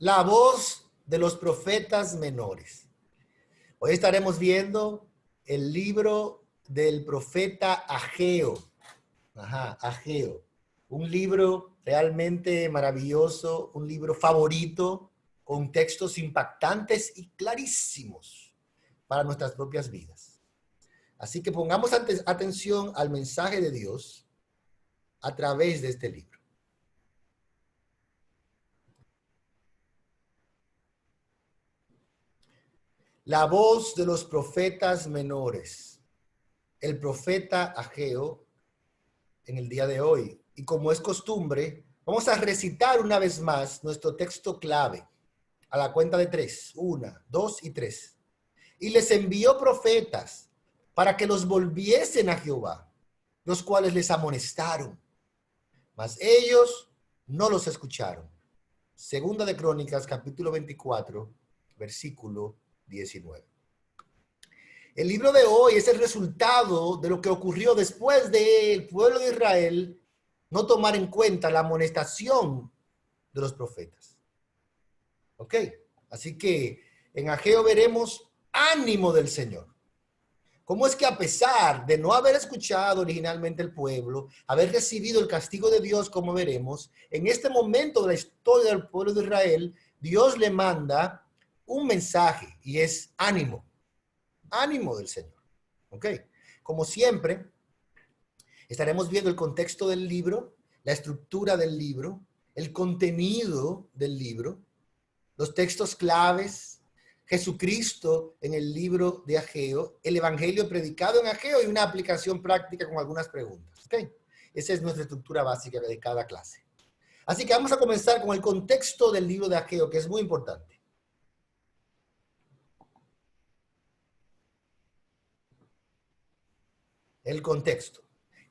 La voz de los profetas menores. Hoy estaremos viendo el libro del profeta Ageo. Ageo. Un libro realmente maravilloso, un libro favorito, con textos impactantes y clarísimos para nuestras propias vidas. Así que pongamos atención al mensaje de Dios a través de este libro. La voz de los profetas menores. El profeta Ageo en el día de hoy. Y como es costumbre, vamos a recitar una vez más nuestro texto clave a la cuenta de 3. 1, 2 y 3. Y les envió profetas para que los volviesen a Jehová, los cuales les amonestaron. Mas ellos no los escucharon. Segunda de Crónicas, capítulo 24, versículo 19. El libro de hoy es el resultado de lo que ocurrió después del pueblo de Israel no tomar en cuenta la amonestación de los profetas. ¿Ok? Así que en Ageo veremos ánimo del Señor. ¿Cómo es que a pesar de no haber escuchado originalmente el pueblo, haber recibido el castigo de Dios, como veremos, en este momento de la historia del pueblo de Israel, Dios le manda un mensaje y es ánimo. Ánimo del Señor. ¿Ok? Como siempre, estaremos viendo el contexto del libro, la estructura del libro, el contenido del libro, los textos claves, Jesucristo en el libro de Ageo, el evangelio predicado en Ageo y una aplicación práctica con algunas preguntas. ¿Ok? Esa es nuestra estructura básica de cada clase. Así que vamos a comenzar con el contexto del libro de Ageo, que es muy importante. El contexto.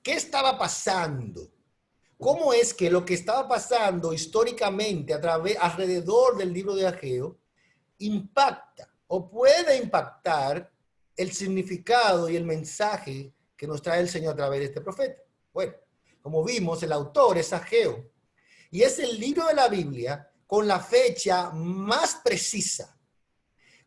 ¿Qué estaba pasando? ¿Cómo es que lo que estaba pasando históricamente alrededor del libro de Ageo impacta o puede impactar el significado y el mensaje que nos trae el Señor a través de este profeta? Bueno, como vimos, el autor es Ageo y es el libro de la Biblia con la fecha más precisa,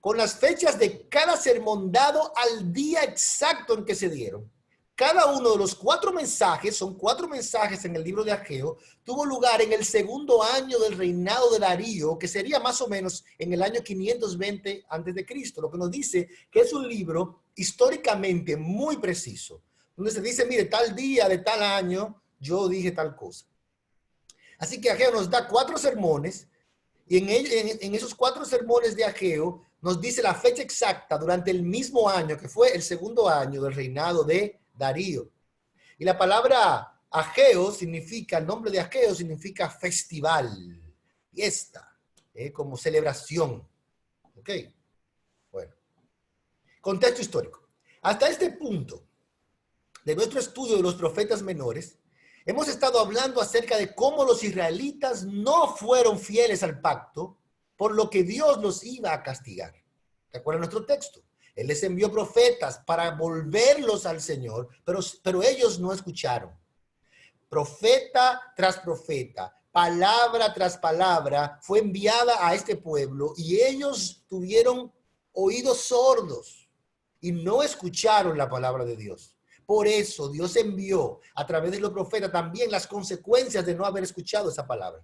con las fechas de cada sermón dado al día exacto en que se dieron. Cada uno de los 4 mensajes, son 4 mensajes en el libro de Ageo, tuvo lugar en el segundo año del reinado de Darío, que sería más o menos en el año 520 a.C., lo que nos dice que es un libro históricamente muy preciso, donde se dice, mire, tal día de tal año yo dije tal cosa. Así que Ageo nos da 4 sermones, y en esos 4 sermones de Ageo nos dice la fecha exacta durante el mismo año, que fue el segundo año del reinado de Darío. Y la palabra Ageo significa, el nombre de Ageo significa festival, fiesta, como celebración. ¿Ok? Bueno. Contexto histórico. Hasta este punto de nuestro estudio de los profetas menores, hemos estado hablando acerca de cómo los israelitas no fueron fieles al pacto, por lo que Dios los iba a castigar. ¿Recuerdan nuestro texto? Él les envió profetas para volverlos al Señor, pero ellos no escucharon. Profeta tras profeta, palabra tras palabra fue enviada a este pueblo y ellos tuvieron oídos sordos y no escucharon la palabra de Dios. Por eso Dios envió a través de los profetas también las consecuencias de no haber escuchado esa palabra.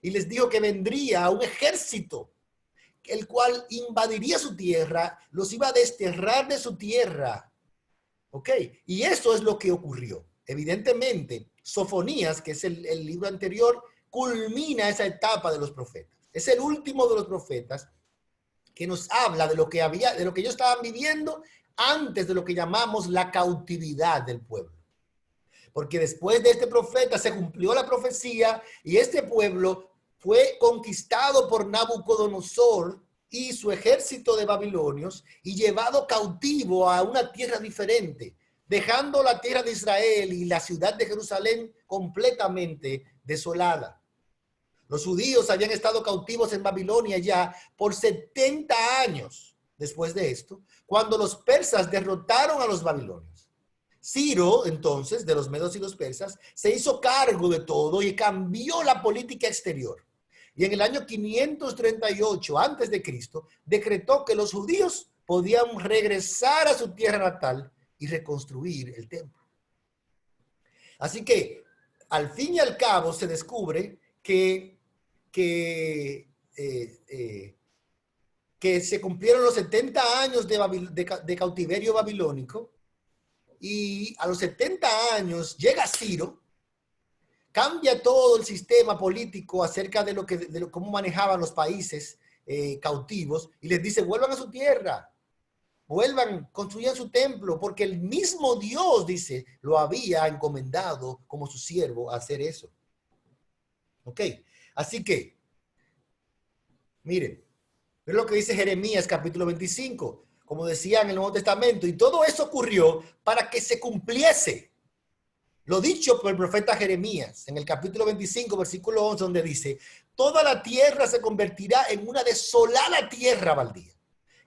Y les dijo que vendría un ejército, el cual invadiría su tierra, los iba a desterrar de su tierra. ¿Ok? Y eso es lo que ocurrió. Evidentemente, Sofonías, que es el libro anterior, culmina esa etapa de los profetas. Es el último de los profetas que nos habla de lo que ellos estaban viviendo antes de lo que llamamos la cautividad del pueblo. Porque después de este profeta se cumplió la profecía y este pueblo fue conquistado por Nabucodonosor y su ejército de babilonios y llevado cautivo a una tierra diferente, dejando la tierra de Israel y la ciudad de Jerusalén completamente desolada. Los judíos habían estado cautivos en Babilonia ya por 70 años después de esto, cuando los persas derrotaron a los babilonios. Ciro, entonces, de los medos y los persas, se hizo cargo de todo y cambió la política exterior. Y en el año 538 antes de Cristo, decretó que los judíos podían regresar a su tierra natal y reconstruir el templo. Así que, al fin y al cabo, se descubre que se cumplieron los 70 años de cautiverio babilónico, y a los 70 años llega Ciro, cambia todo el sistema político acerca de cómo manejaban los países cautivos, y les dice: vuelvan a su tierra, vuelvan, construyan su templo, porque el mismo Dios, dice, lo había encomendado como su siervo a hacer eso. Ok, así que, miren, es lo que dice Jeremías capítulo 25, como decía en el Nuevo Testamento, y todo eso ocurrió para que se cumpliese lo dicho por el profeta Jeremías en el capítulo 25, versículo 11, donde dice: toda la tierra se convertirá en una desolada tierra baldía.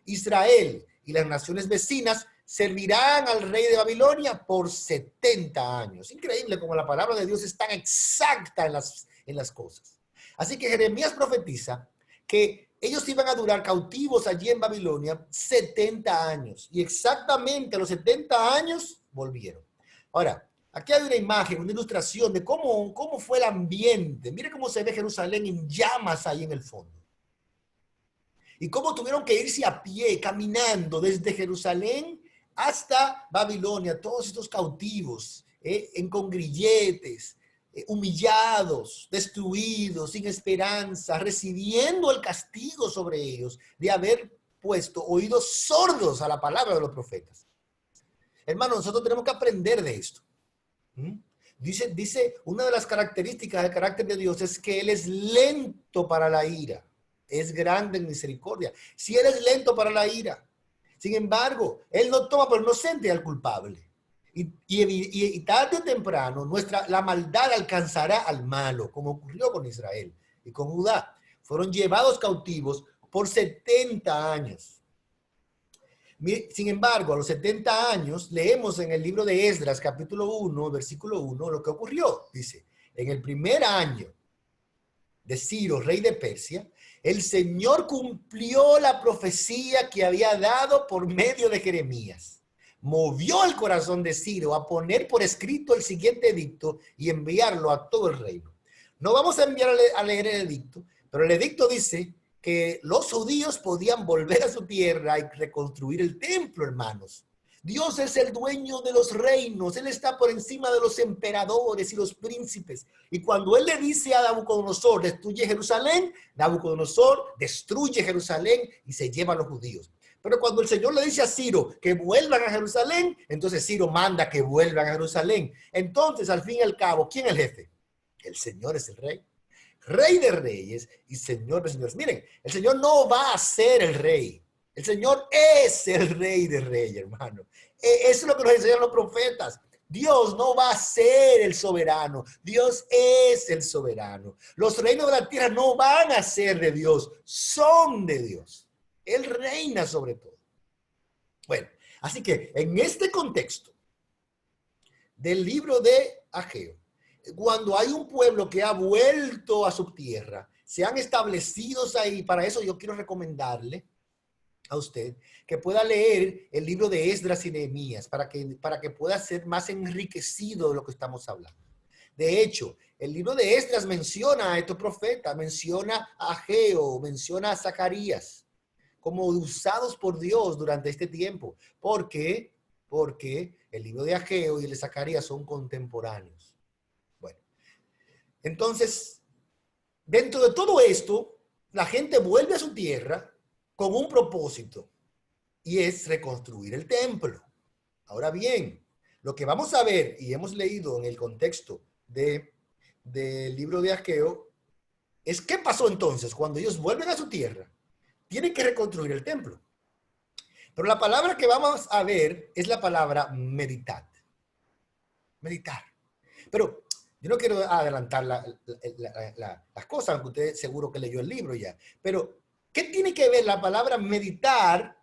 Israel y las naciones vecinas servirán al rey de Babilonia por 70 años. Increíble como la palabra de Dios es tan exacta en las cosas. Así que Jeremías profetiza que ellos iban a durar cautivos allí en Babilonia 70 años. Y exactamente a los 70 años volvieron. Ahora, aquí hay una imagen, una ilustración de cómo fue el ambiente. Mire cómo se ve Jerusalén en llamas ahí en el fondo. Y cómo tuvieron que irse a pie, caminando desde Jerusalén hasta Babilonia, todos estos cautivos, con grilletes, humillados, destruidos, sin esperanza, recibiendo el castigo sobre ellos de haber puesto oídos sordos a la palabra de los profetas. Hermano, nosotros tenemos que aprender de esto. Dice, una de las características del carácter de Dios es que Él es lento para la ira, es grande en misericordia. Si Él es lento para la ira, sin embargo, Él no toma por inocente al culpable. Y tarde o temprano la maldad alcanzará al malo, como ocurrió con Israel y con Judá. Fueron llevados cautivos por 70 años. Sin embargo, a los 70 años, leemos en el libro de Esdras, capítulo 1, versículo 1, lo que ocurrió. Dice: en el primer año de Ciro, rey de Persia, el Señor cumplió la profecía que había dado por medio de Jeremías. Movió el corazón de Ciro a poner por escrito el siguiente edicto y enviarlo a todo el reino. No vamos a enviar a leer el edicto, pero el edicto dice que los judíos podían volver a su tierra y reconstruir el templo, hermanos. Dios es el dueño de los reinos. Él está por encima de los emperadores y los príncipes. Y cuando Él le dice a Nabucodonosor: destruye Jerusalén, Nabucodonosor destruye Jerusalén y se lleva a los judíos. Pero cuando el Señor le dice a Ciro que vuelvan a Jerusalén, entonces Ciro manda que vuelvan a Jerusalén. Entonces, al fin y al cabo, ¿quién es el jefe? El Señor es el rey. Rey de reyes y Señor de señores. Miren, el Señor no va a ser el rey. El Señor es el rey de reyes, hermano. Eso es lo que nos enseñan los profetas. Dios no va a ser el soberano. Dios es el soberano. Los reinos de la tierra no van a ser de Dios, son de Dios. Él reina sobre todo. Bueno, así que en este contexto del libro de Ageo, cuando hay un pueblo que ha vuelto a su tierra, se han establecido ahí. Para eso yo quiero recomendarle a usted que pueda leer el libro de Esdras y Nehemías para que pueda ser más enriquecido de lo que estamos hablando. De hecho, el libro de Esdras menciona a estos profetas, menciona a Ageo, menciona a Zacarías como usados por Dios durante este tiempo. ¿Por qué? Porque el libro de Ageo y el de Zacarías son contemporáneos. Bueno, entonces, dentro de todo esto, la gente vuelve a su tierra con un propósito, y es reconstruir el templo. Ahora bien, lo que vamos a ver, y hemos leído en el contexto del libro de Ageo, es qué pasó entonces cuando ellos vuelven a su tierra. Tienen que reconstruir el templo. Pero la palabra que vamos a ver es la palabra meditar. Meditar. Pero yo no quiero adelantar las cosas, aunque usted seguro que leyó el libro ya. Pero, ¿qué tiene que ver la palabra meditar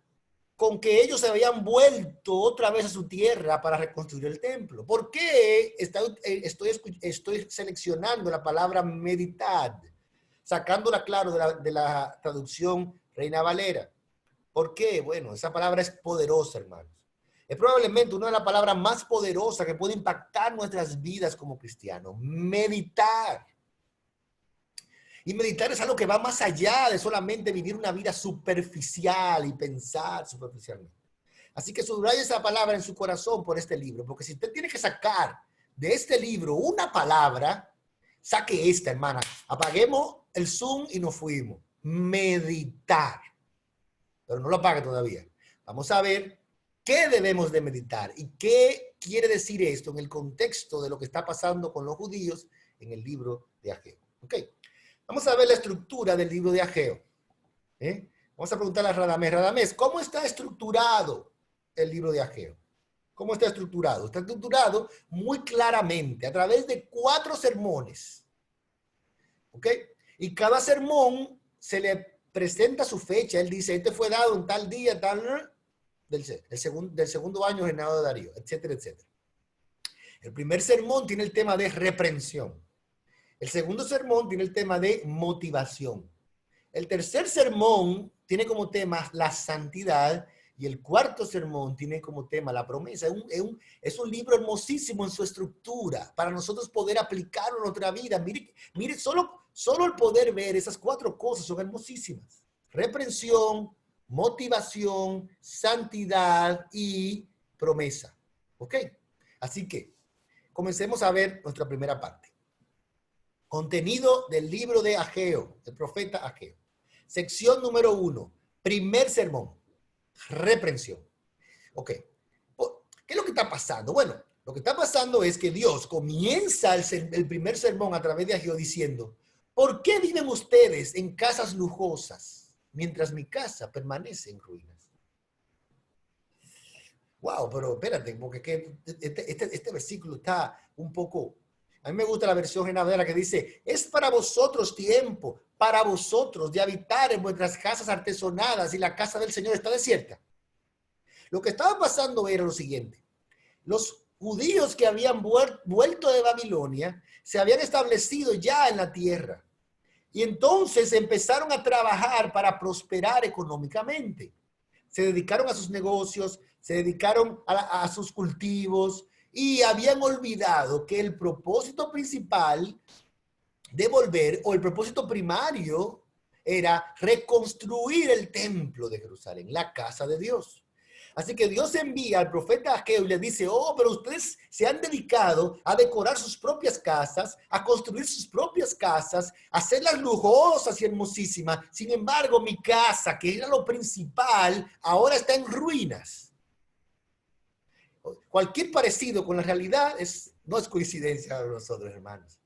con que ellos se habían vuelto otra vez a su tierra para reconstruir el templo? ¿Por qué estoy seleccionando la palabra meditar? sacándola, claro, de la traducción Reina Valera. ¿Por qué? Bueno, esa palabra es poderosa, hermanos. Es probablemente una de las palabras más poderosas que puede impactar nuestras vidas como cristianos. Meditar. Y meditar es algo que va más allá de solamente vivir una vida superficial y pensar superficialmente. Así que subraye esa palabra en su corazón por este libro, porque si usted tiene que sacar de este libro una palabra, saque esta, hermana. Apaguemos el Zoom y nos fuimos. Meditar. Pero no lo apague todavía. Vamos a ver qué debemos de meditar y qué quiere decir esto en el contexto de lo que está pasando con los judíos en el libro de Ageo. ¿Ok? Vamos a ver la estructura del libro de Ageo. Vamos a preguntarle a Radamés. Radamés, ¿cómo está estructurado el libro de Ageo? ¿Cómo está estructurado? Está estructurado muy claramente a través de 4 sermones. ¿Ok? Y cada sermón se le presenta su fecha. Él dice, este fue dado en tal día, tal, del segundo año reinado de Darío, etcétera, etcétera. El primer sermón tiene el tema de reprensión. El segundo sermón tiene el tema de motivación. El tercer sermón tiene como tema la santidad y el cuarto sermón tiene como tema la promesa. Es un libro hermosísimo en su estructura para nosotros poder aplicarlo en nuestra vida. Mire, solo el poder ver esas 4 cosas son hermosísimas. Reprensión, motivación, santidad y promesa. ¿Ok? Así que comencemos a ver nuestra primera parte. Contenido del libro de Ageo, el profeta Ageo. Sección número 1, primer sermón, reprensión. Ok, ¿qué es lo que está pasando? Bueno, lo que está pasando es que Dios comienza el primer sermón a través de Ageo diciendo, ¿por qué viven ustedes en casas lujosas mientras mi casa permanece en ruinas? Wow, pero espérate, porque este versículo está un poco... A mí me gusta la versión Reina Valera que dice, es para vosotros tiempo, para vosotros de habitar en vuestras casas artesonadas y la casa del Señor está desierta. Lo que estaba pasando era lo siguiente. Los judíos que habían vuelto de Babilonia se habían establecido ya en la tierra. Y entonces empezaron a trabajar para prosperar económicamente. Se dedicaron a sus negocios, se dedicaron a sus cultivos, y habían olvidado que el propósito principal de volver, o el propósito primario, era reconstruir el templo de Jerusalén, la casa de Dios. Así que Dios envía al profeta Ageo y le dice, oh, pero ustedes se han dedicado a decorar sus propias casas, a construir sus propias casas, a hacerlas lujosas y hermosísimas. Sin embargo, mi casa, que era lo principal, ahora está en ruinas. Cualquier parecido con la realidad no es coincidencia de nosotros, hermanos.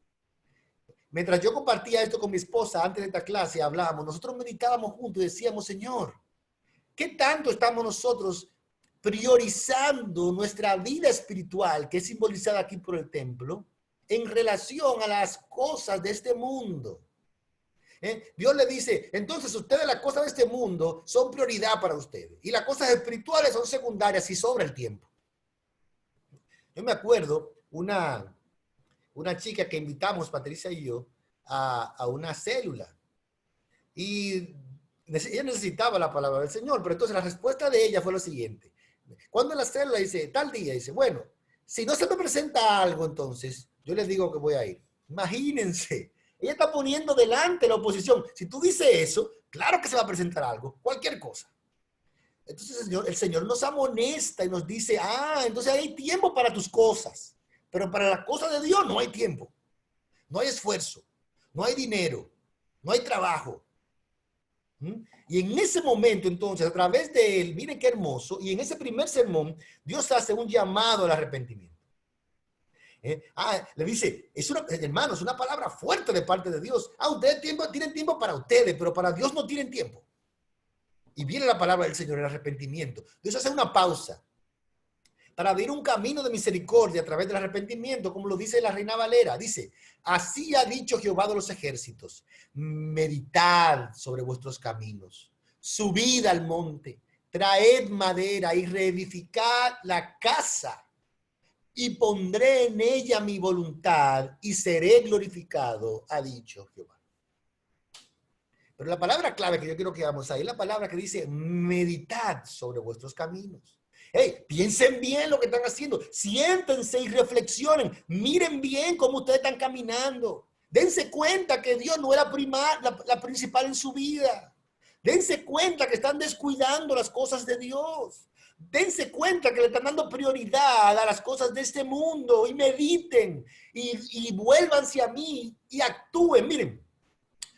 Mientras yo compartía esto con mi esposa antes de esta clase, hablábamos, nosotros meditábamos juntos y decíamos, Señor, ¿qué tanto estamos nosotros priorizando nuestra vida espiritual, que es simbolizada aquí por el templo, en relación a las cosas de este mundo? Dios le dice, entonces ustedes las cosas de este mundo son prioridad para ustedes y las cosas espirituales son secundarias si sobra el tiempo. Yo me acuerdo una chica que invitamos, Patricia y yo, a una célula. Y ella necesitaba la palabra del Señor, pero entonces la respuesta de ella fue lo siguiente. Cuando la célula dice, tal día, dice, bueno, si no se me presenta algo, entonces yo les digo que voy a ir. Imagínense, ella está poniendo delante la oposición. Si tú dices eso, claro que se va a presentar algo, cualquier cosa. Entonces el Señor nos amonesta y nos dice, entonces hay tiempo para tus cosas, pero para las cosas de Dios no hay tiempo, no hay esfuerzo, no hay dinero, no hay trabajo. Y en ese momento, entonces, a través de él, miren qué hermoso, y en ese primer sermón, Dios hace un llamado al arrepentimiento. Le dice, hermanos, una palabra fuerte de parte de Dios. Ustedes tienen tiempo para ustedes, pero para Dios no tienen tiempo. Y viene la palabra del Señor, el arrepentimiento. Dios hace una pausa para abrir un camino de misericordia a través del arrepentimiento, como lo dice la Reina Valera. Dice, así ha dicho Jehová de los ejércitos, meditad sobre vuestros caminos, subid al monte, traed madera y reedificad la casa, y pondré en ella mi voluntad y seré glorificado, ha dicho Jehová. Pero la palabra clave que yo quiero que veamos ahí es la palabra que dice meditad sobre vuestros caminos. Hey, piensen bien lo que están haciendo. Siéntense y reflexionen. Miren bien cómo ustedes están caminando. Dense cuenta que Dios no es la principal en su vida. Dense cuenta que están descuidando las cosas de Dios. Dense cuenta que le están dando prioridad a las cosas de este mundo y mediten y vuélvanse a mí y actúen. Miren,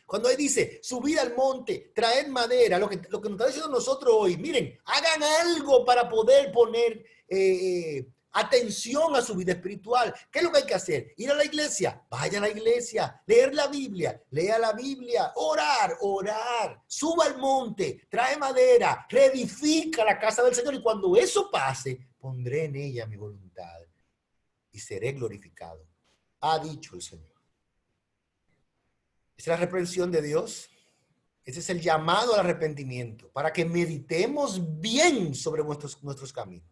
cuando él dice, subid al monte, traed madera, lo que nos está diciendo nosotros hoy, miren, hagan algo para poder poner atención a su vida espiritual. ¿Qué es lo que hay que hacer? Ir a la iglesia, vaya a la iglesia, leer la Biblia, lea la Biblia, orar, suba al monte, trae madera, reedifica la casa del Señor y cuando eso pase, pondré en ella mi voluntad y seré glorificado. Ha dicho el Señor. Esa es la reprensión de Dios. Ese es el llamado al arrepentimiento, para que meditemos bien sobre nuestros caminos,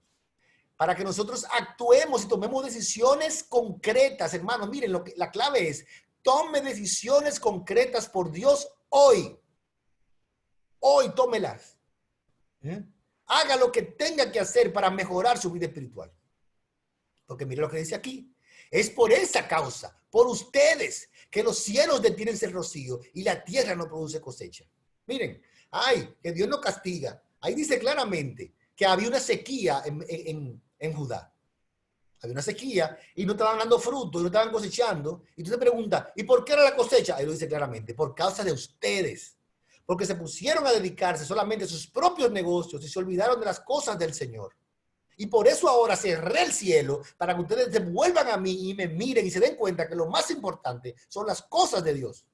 para que nosotros actuemos y tomemos decisiones concretas, hermanos. Miren, la clave es, tome decisiones concretas por Dios hoy. Hoy tómelas. Haga lo que tenga que hacer para mejorar su vida espiritual. Porque mire lo que dice aquí. Es por esa causa, por ustedes, que los cielos detienen el rocío y la tierra no produce cosecha. Miren, que Dios no castiga. Ahí dice claramente que había una sequía en Judá. Había una sequía y no estaban dando fruto, y no estaban cosechando. Y tú te preguntas, ¿y por qué era la cosecha? Ahí lo dice claramente, por causa de ustedes. Porque se pusieron a dedicarse solamente a sus propios negocios y se olvidaron de las cosas del Señor. Y por eso ahora cerré el cielo para que ustedes se vuelvan a mí y me miren y se den cuenta que lo más importante son las cosas de Dios.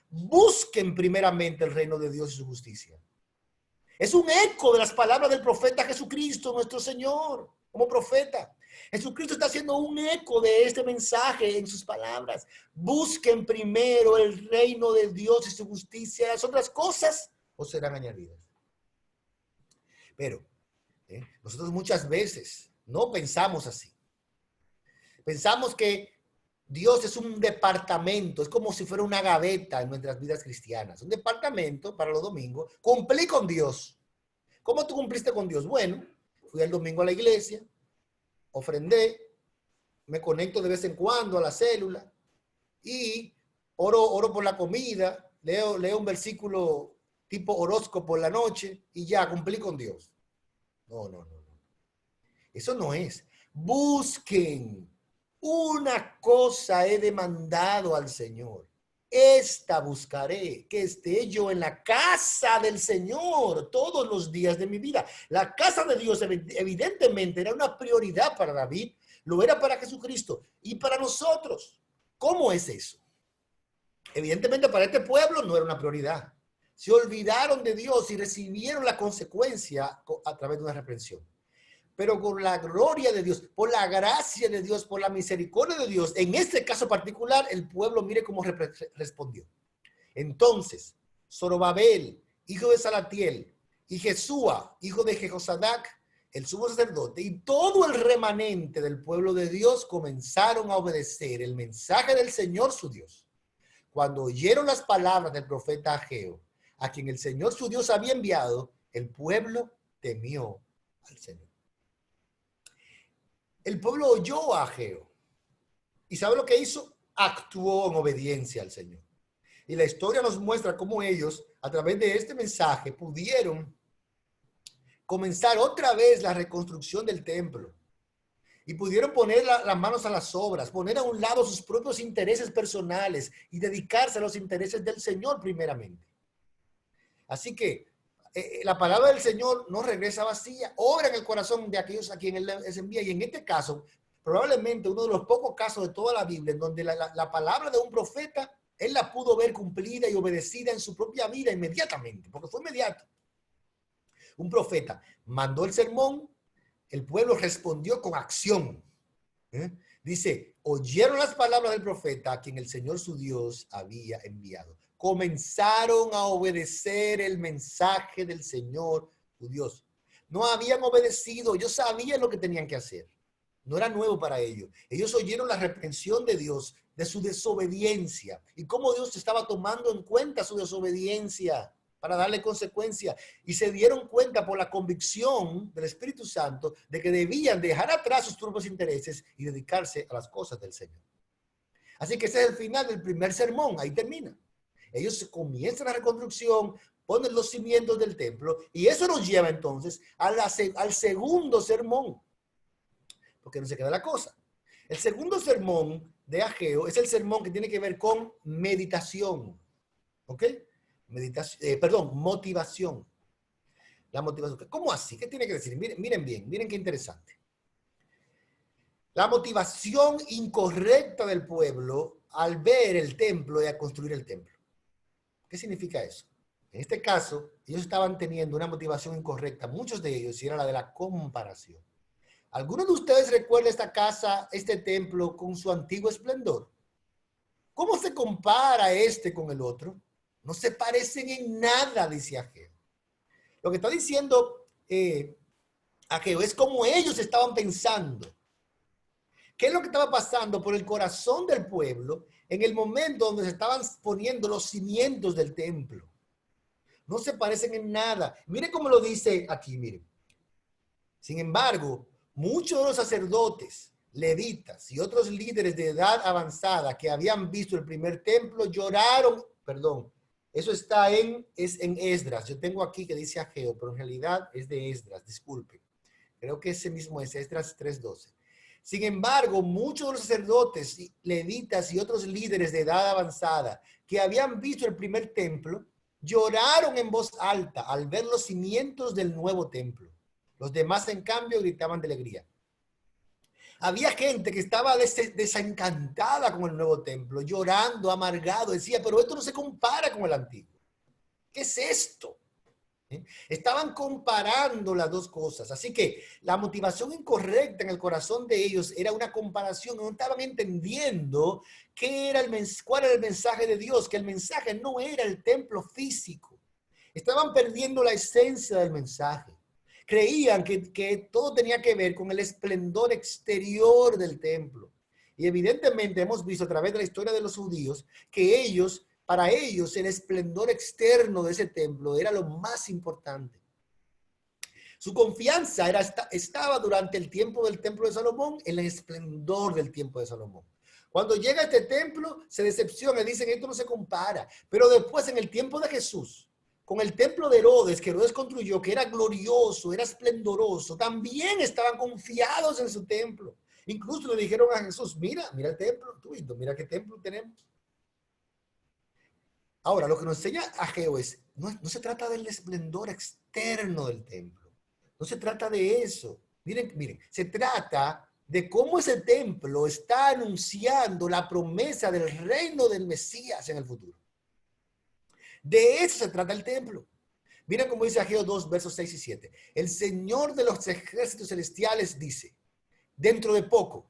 Busquen primeramente el reino de Dios y su justicia. Es un eco de las palabras del profeta Jesucristo, nuestro Señor, como profeta. Jesucristo está haciendo un eco de este mensaje en sus palabras. Busquen primero el reino de Dios y su justicia. Las otras cosas os serán añadidas. Pero nosotros muchas veces no pensamos así. Pensamos que Dios es un departamento, es como si fuera una gaveta en nuestras vidas cristianas. Un departamento para los domingos. Cumplí con Dios. ¿Cómo tú cumpliste con Dios? Bueno, fui el domingo a la iglesia, ofrendé, me conecto de vez en cuando a la célula y oro por la comida, leo un versículo tipo horóscopo por la noche y ya cumplí con Dios. No. Eso no es. Busquen. Una cosa he demandado al Señor. Esta buscaré, que esté yo en la casa del Señor todos los días de mi vida. La casa de Dios evidentemente era una prioridad para David, lo era para Jesucristo y para nosotros. ¿Cómo es eso? Evidentemente para este pueblo no era una prioridad. Se olvidaron de Dios y recibieron la consecuencia a través de una reprensión. Pero por la gloria de Dios, por la gracia de Dios, por la misericordia de Dios, en este caso particular, el pueblo mire cómo respondió. Entonces, Zorobabel, hijo de Salatiel, y Jesúa, hijo de Jehosadac, el sumo sacerdote, y todo el remanente del pueblo de Dios comenzaron a obedecer el mensaje del Señor su Dios. Cuando oyeron las palabras del profeta Ageo, a quien el Señor su Dios había enviado, el pueblo temió al Señor. El pueblo oyó a Ageo. ¿Y sabe lo que hizo? Actuó en obediencia al Señor. Y la historia nos muestra cómo ellos, a través de este mensaje, pudieron comenzar otra vez la reconstrucción del templo. Y pudieron poner las manos a las obras, poner a un lado sus propios intereses personales y dedicarse a los intereses del Señor primeramente. Así que la palabra del Señor no regresa vacía, obra en el corazón de aquellos a quien Él les envía. Y en este caso, probablemente uno de los pocos casos de toda la Biblia en donde la palabra de un profeta, Él la pudo ver cumplida y obedecida en su propia vida inmediatamente, porque fue inmediato. Un profeta mandó el sermón, el pueblo respondió con acción. Dice, oyeron las palabras del profeta a quien el Señor su Dios había enviado. Comenzaron a obedecer el mensaje del Señor su Dios. No habían obedecido, ellos sabían lo que tenían que hacer. No era nuevo para ellos. Ellos oyeron la reprensión de Dios de su desobediencia y cómo Dios estaba tomando en cuenta su desobediencia para darle consecuencia. Y se dieron cuenta por la convicción del Espíritu Santo de que debían dejar atrás sus propios intereses y dedicarse a las cosas del Señor. Así que ese es el final del primer sermón, ahí termina. Ellos comienzan la reconstrucción, ponen los cimientos del templo y eso nos lleva entonces al segundo sermón, porque no se queda la cosa. El segundo sermón de Ageo es el sermón que tiene que ver con meditación, ¿ok? Motivación. La motivación. ¿Cómo así? ¿Qué tiene que decir? Miren bien, miren qué interesante. La motivación incorrecta del pueblo al ver el templo y a construir el templo. ¿Qué significa eso? En este caso, ellos estaban teniendo una motivación incorrecta, muchos de ellos, y era la de la comparación. ¿Alguno de ustedes recuerda esta casa, este templo, con su antiguo esplendor? ¿Cómo se compara este con el otro? No se parecen en nada, dice Ageo. Lo que está diciendo Ageo es como ellos estaban pensando. ¿Qué es lo que estaba pasando por el corazón del pueblo en el momento donde se estaban poniendo los cimientos del templo? No se parecen en nada. Miren cómo lo dice aquí, miren. Sin embargo, muchos de los sacerdotes, levitas y otros líderes de edad avanzada que habían visto el primer templo lloraron, perdón, eso está en Esdras. Yo tengo aquí que dice Ageo, pero en realidad es de Esdras, disculpe. Creo que ese mismo es Esdras 3:12. Sin embargo, muchos de los sacerdotes, levitas y otros líderes de edad avanzada que habían visto el primer templo, lloraron en voz alta al ver los cimientos del nuevo templo. Los demás, en cambio, gritaban de alegría. Había gente que estaba desencantada con el nuevo templo, llorando, amargado, decía, pero esto no se compara con el antiguo. ¿Qué es esto? Estaban comparando las dos cosas. Así que la motivación incorrecta en el corazón de ellos era una comparación. No estaban entendiendo cuál era el mensaje de Dios, que el mensaje no era el templo físico. Estaban perdiendo la esencia del mensaje. Creían que todo tenía que ver con el esplendor exterior del templo. Y evidentemente hemos visto a través de la historia de los judíos que para ellos el esplendor externo de ese templo era lo más importante. Su confianza estaba durante el tiempo del templo de Salomón en el esplendor del tiempo de Salomón. Cuando llega a este templo se decepciona y dicen esto no se compara. Pero después en el tiempo de Jesús, con el templo de Herodes que Herodes construyó, que era glorioso, era esplendoroso, también estaban confiados en su templo. Incluso le dijeron a Jesús, mira el templo, mira qué templo tenemos. Ahora, lo que nos enseña Ageo es, no se trata del esplendor externo del templo. No se trata de eso. Miren, se trata de cómo ese templo está anunciando la promesa del reino del Mesías en el futuro. De eso se trata el templo. Miren cómo dice Ageo 2, versos 6 y 7. El Señor de los ejércitos celestiales dice, dentro de poco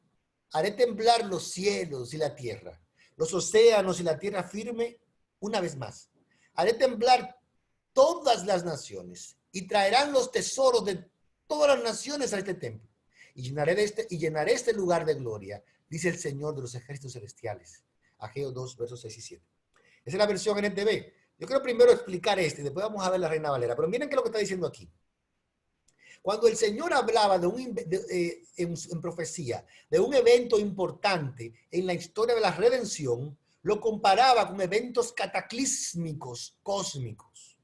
haré temblar los cielos y la tierra, los océanos y la tierra firme una vez más. Haré temblar todas las naciones y traerán los tesoros de todas las naciones a este templo. Y llenaré este lugar de gloria, dice el Señor de los ejércitos celestiales. Ageo 2, versos 6 y 7. Esa es la versión NTV. Yo quiero primero explicar y después vamos a ver la Reina Valera. Pero miren qué es lo que está diciendo aquí. Cuando el Señor hablaba en profecía de un evento importante en la historia de la redención, lo comparaba con eventos cataclísmicos, cósmicos.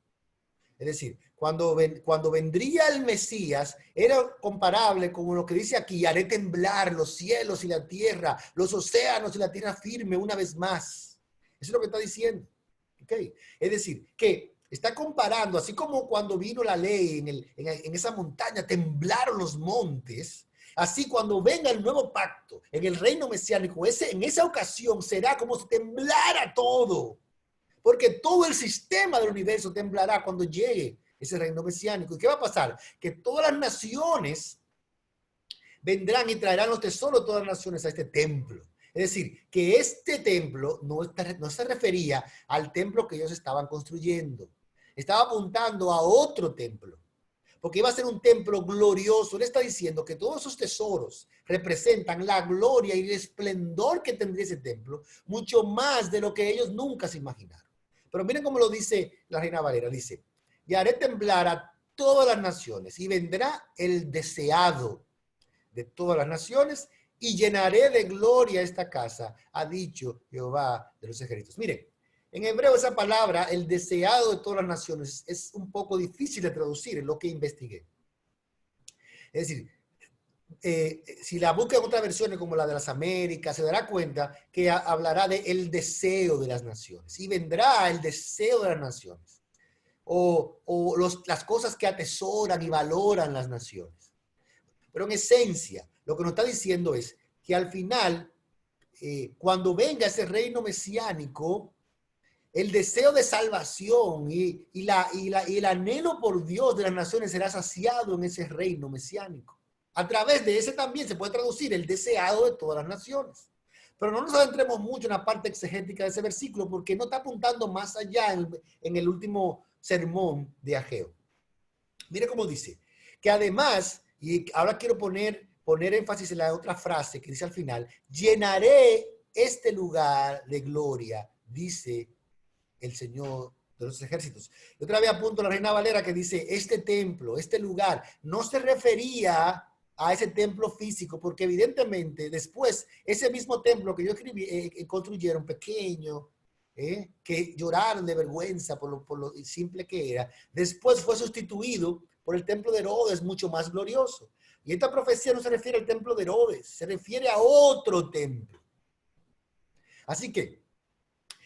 Es decir, cuando vendría el Mesías, era comparable con lo que dice aquí, haré temblar los cielos y la tierra, los océanos y la tierra firme una vez más. Eso es lo que está diciendo. ¿Okay? Es decir, que está comparando, así como cuando vino la ley en esa montaña, temblaron los montes, así cuando venga el nuevo pacto en el reino mesiánico, en esa ocasión será como si temblara todo. Porque todo el sistema del universo temblará cuando llegue ese reino mesiánico. ¿Y qué va a pasar? Que todas las naciones vendrán y traerán los tesoros de todas las naciones a este templo. Es decir, que este templo no se refería al templo que ellos estaban construyendo. Estaba apuntando a otro templo. porque iba a ser un templo glorioso. Él está diciendo que todos esos tesoros representan la gloria y el esplendor que tendría ese templo, mucho más de lo que ellos nunca se imaginaron. Pero miren cómo lo dice la Reina Valera, dice, y haré temblar a todas las naciones y vendrá el deseado de todas las naciones y llenaré de gloria esta casa, ha dicho Jehová de los ejércitos. Miren, en hebreo esa palabra, el deseado de todas las naciones, es un poco difícil de traducir en lo que investigué. Es decir, si la busca en otras versiones como la de las Américas, se dará cuenta que hablará de el deseo de las naciones y vendrá el deseo de las naciones o las cosas que atesoran y valoran las naciones. Pero en esencia, lo que nos está diciendo es que al final, cuando venga ese reino mesiánico, el deseo de salvación y el anhelo por Dios de las naciones será saciado en ese reino mesiánico. A través de ese también se puede traducir el deseado de todas las naciones. Pero no nos adentremos mucho en la parte exegética de ese versículo porque no está apuntando más allá en el último sermón de Ageo. Mire cómo dice, que además, y ahora quiero poner énfasis en la otra frase que dice al final, llenaré este lugar de gloria, dice el Señor de los ejércitos. Y otra vez apunto a la Reina Valera que dice, este templo, este lugar, no se refería a ese templo físico, porque evidentemente después ese mismo templo que yo escribí, construyeron pequeño, que lloraron de vergüenza por lo simple que era, después fue sustituido por el templo de Herodes, mucho más glorioso. Y esta profecía no se refiere al templo de Herodes, se refiere a otro templo. Así que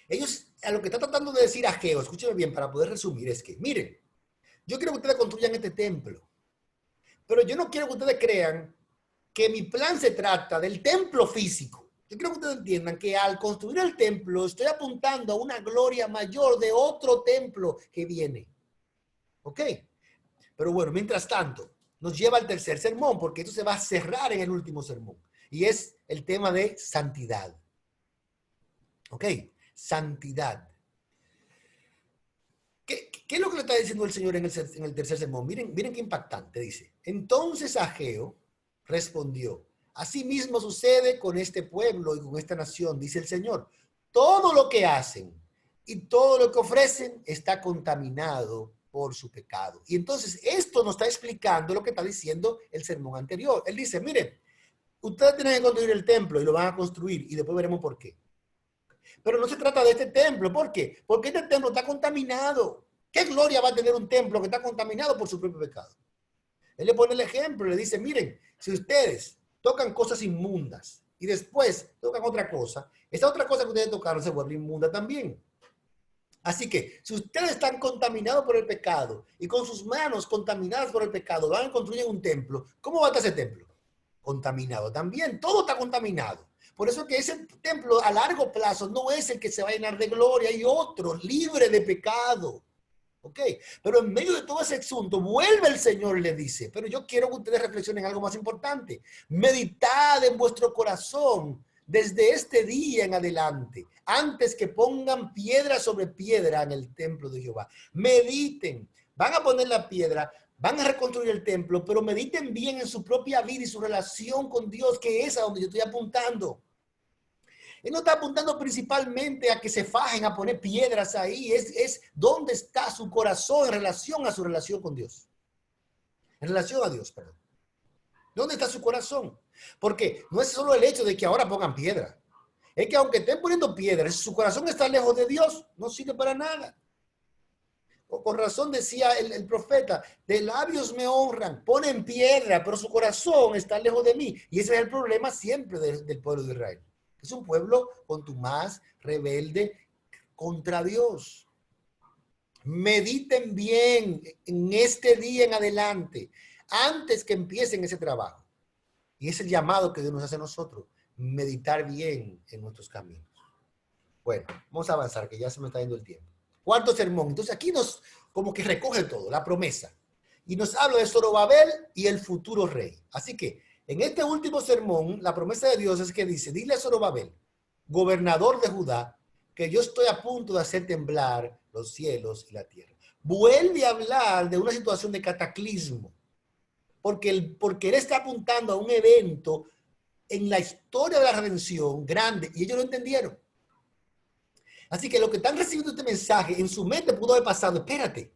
ellos, a lo que está tratando de decir Ageo, escúcheme bien para poder resumir, es que, miren, yo quiero que ustedes construyan este templo, pero yo no quiero que ustedes crean que mi plan se trata del templo físico. Yo quiero que ustedes entiendan que al construir el templo estoy apuntando a una gloria mayor de otro templo que viene. ¿Ok? Pero bueno, mientras tanto, nos lleva al tercer sermón, porque esto se va a cerrar en el último sermón. Y es el tema de santidad. ¿Ok? Santidad. ¿Qué es lo que le está diciendo el Señor en el tercer sermón? Miren qué impactante, dice. Entonces Ageo respondió, así mismo sucede con este pueblo y con esta nación, dice el Señor. Todo lo que hacen y todo lo que ofrecen está contaminado por su pecado. Y entonces esto nos está explicando lo que está diciendo el sermón anterior. Él dice, miren, ustedes tienen que construir el templo y lo van a construir y después veremos por qué. Pero no se trata de este templo. ¿Por qué? Porque este templo está contaminado. ¿Qué gloria va a tener un templo que está contaminado por su propio pecado? Él le pone el ejemplo, le dice, miren, si ustedes tocan cosas inmundas y después tocan otra cosa, esa otra cosa que ustedes tocaron se vuelve inmunda también. Así que, si ustedes están contaminados por el pecado y con sus manos contaminadas por el pecado van a construir un templo, ¿cómo va a estar ese templo? Contaminado también, todo está contaminado. Por eso que ese templo a largo plazo no es el que se va a llenar de gloria, hay otro libre de pecado. ¿Ok? Pero en medio de todo ese asunto, vuelve el Señor y le dice, pero yo quiero que ustedes reflexionen en algo más importante. Meditad en vuestro corazón desde este día en adelante, antes que pongan piedra sobre piedra en el templo de Jehová. Mediten, van a poner la piedra, van a reconstruir el templo, pero mediten bien en su propia vida y su relación con Dios, que es a donde yo estoy apuntando. Él no está apuntando principalmente a que se fajen a poner piedras ahí, es dónde está su corazón en relación a su relación con Dios. En relación a Dios, perdón. ¿Dónde está su corazón? Porque no es solo el hecho de que ahora pongan piedra. Es que aunque estén poniendo piedras, si su corazón está lejos de Dios, no sirve para nada. Con razón decía el profeta, de labios me honran, ponen piedra, pero su corazón está lejos de mí. Y ese es el problema siempre del pueblo de Israel. Es un pueblo contumaz, rebelde contra Dios. Mediten bien en este día en adelante, antes que empiecen ese trabajo. Y es el llamado que Dios nos hace a nosotros, meditar bien en nuestros caminos. Bueno, vamos a avanzar, que ya se me está yendo el tiempo. Cuarto sermón. Entonces aquí nos como que recoge todo, la promesa. Y nos habla de Zorobabel y el futuro rey. Así que en este último sermón, la promesa de Dios es que dice, dile a Zorobabel, gobernador de Judá, que yo estoy a punto de hacer temblar los cielos y la tierra. vuelve a hablar de una situación de cataclismo, porque él está apuntando a un evento en la historia de la redención grande, y ellos lo entendieron. Así que lo que están recibiendo este mensaje, en su mente pudo haber pasado, espérate,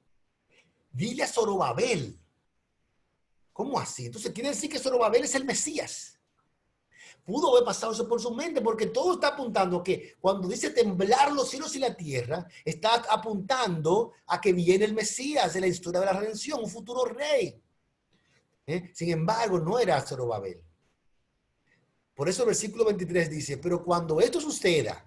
dile a Zorobabel. ¿Cómo así? Entonces quiere decir que Zorobabel es el Mesías. Pudo haber pasado eso por su mente, porque todo está apuntando que cuando dice temblar los cielos y la tierra, está apuntando a que viene el Mesías de la historia de la redención, un futuro rey. Sin embargo, no era Zorobabel. Por eso el versículo 23 dice, pero cuando esto suceda,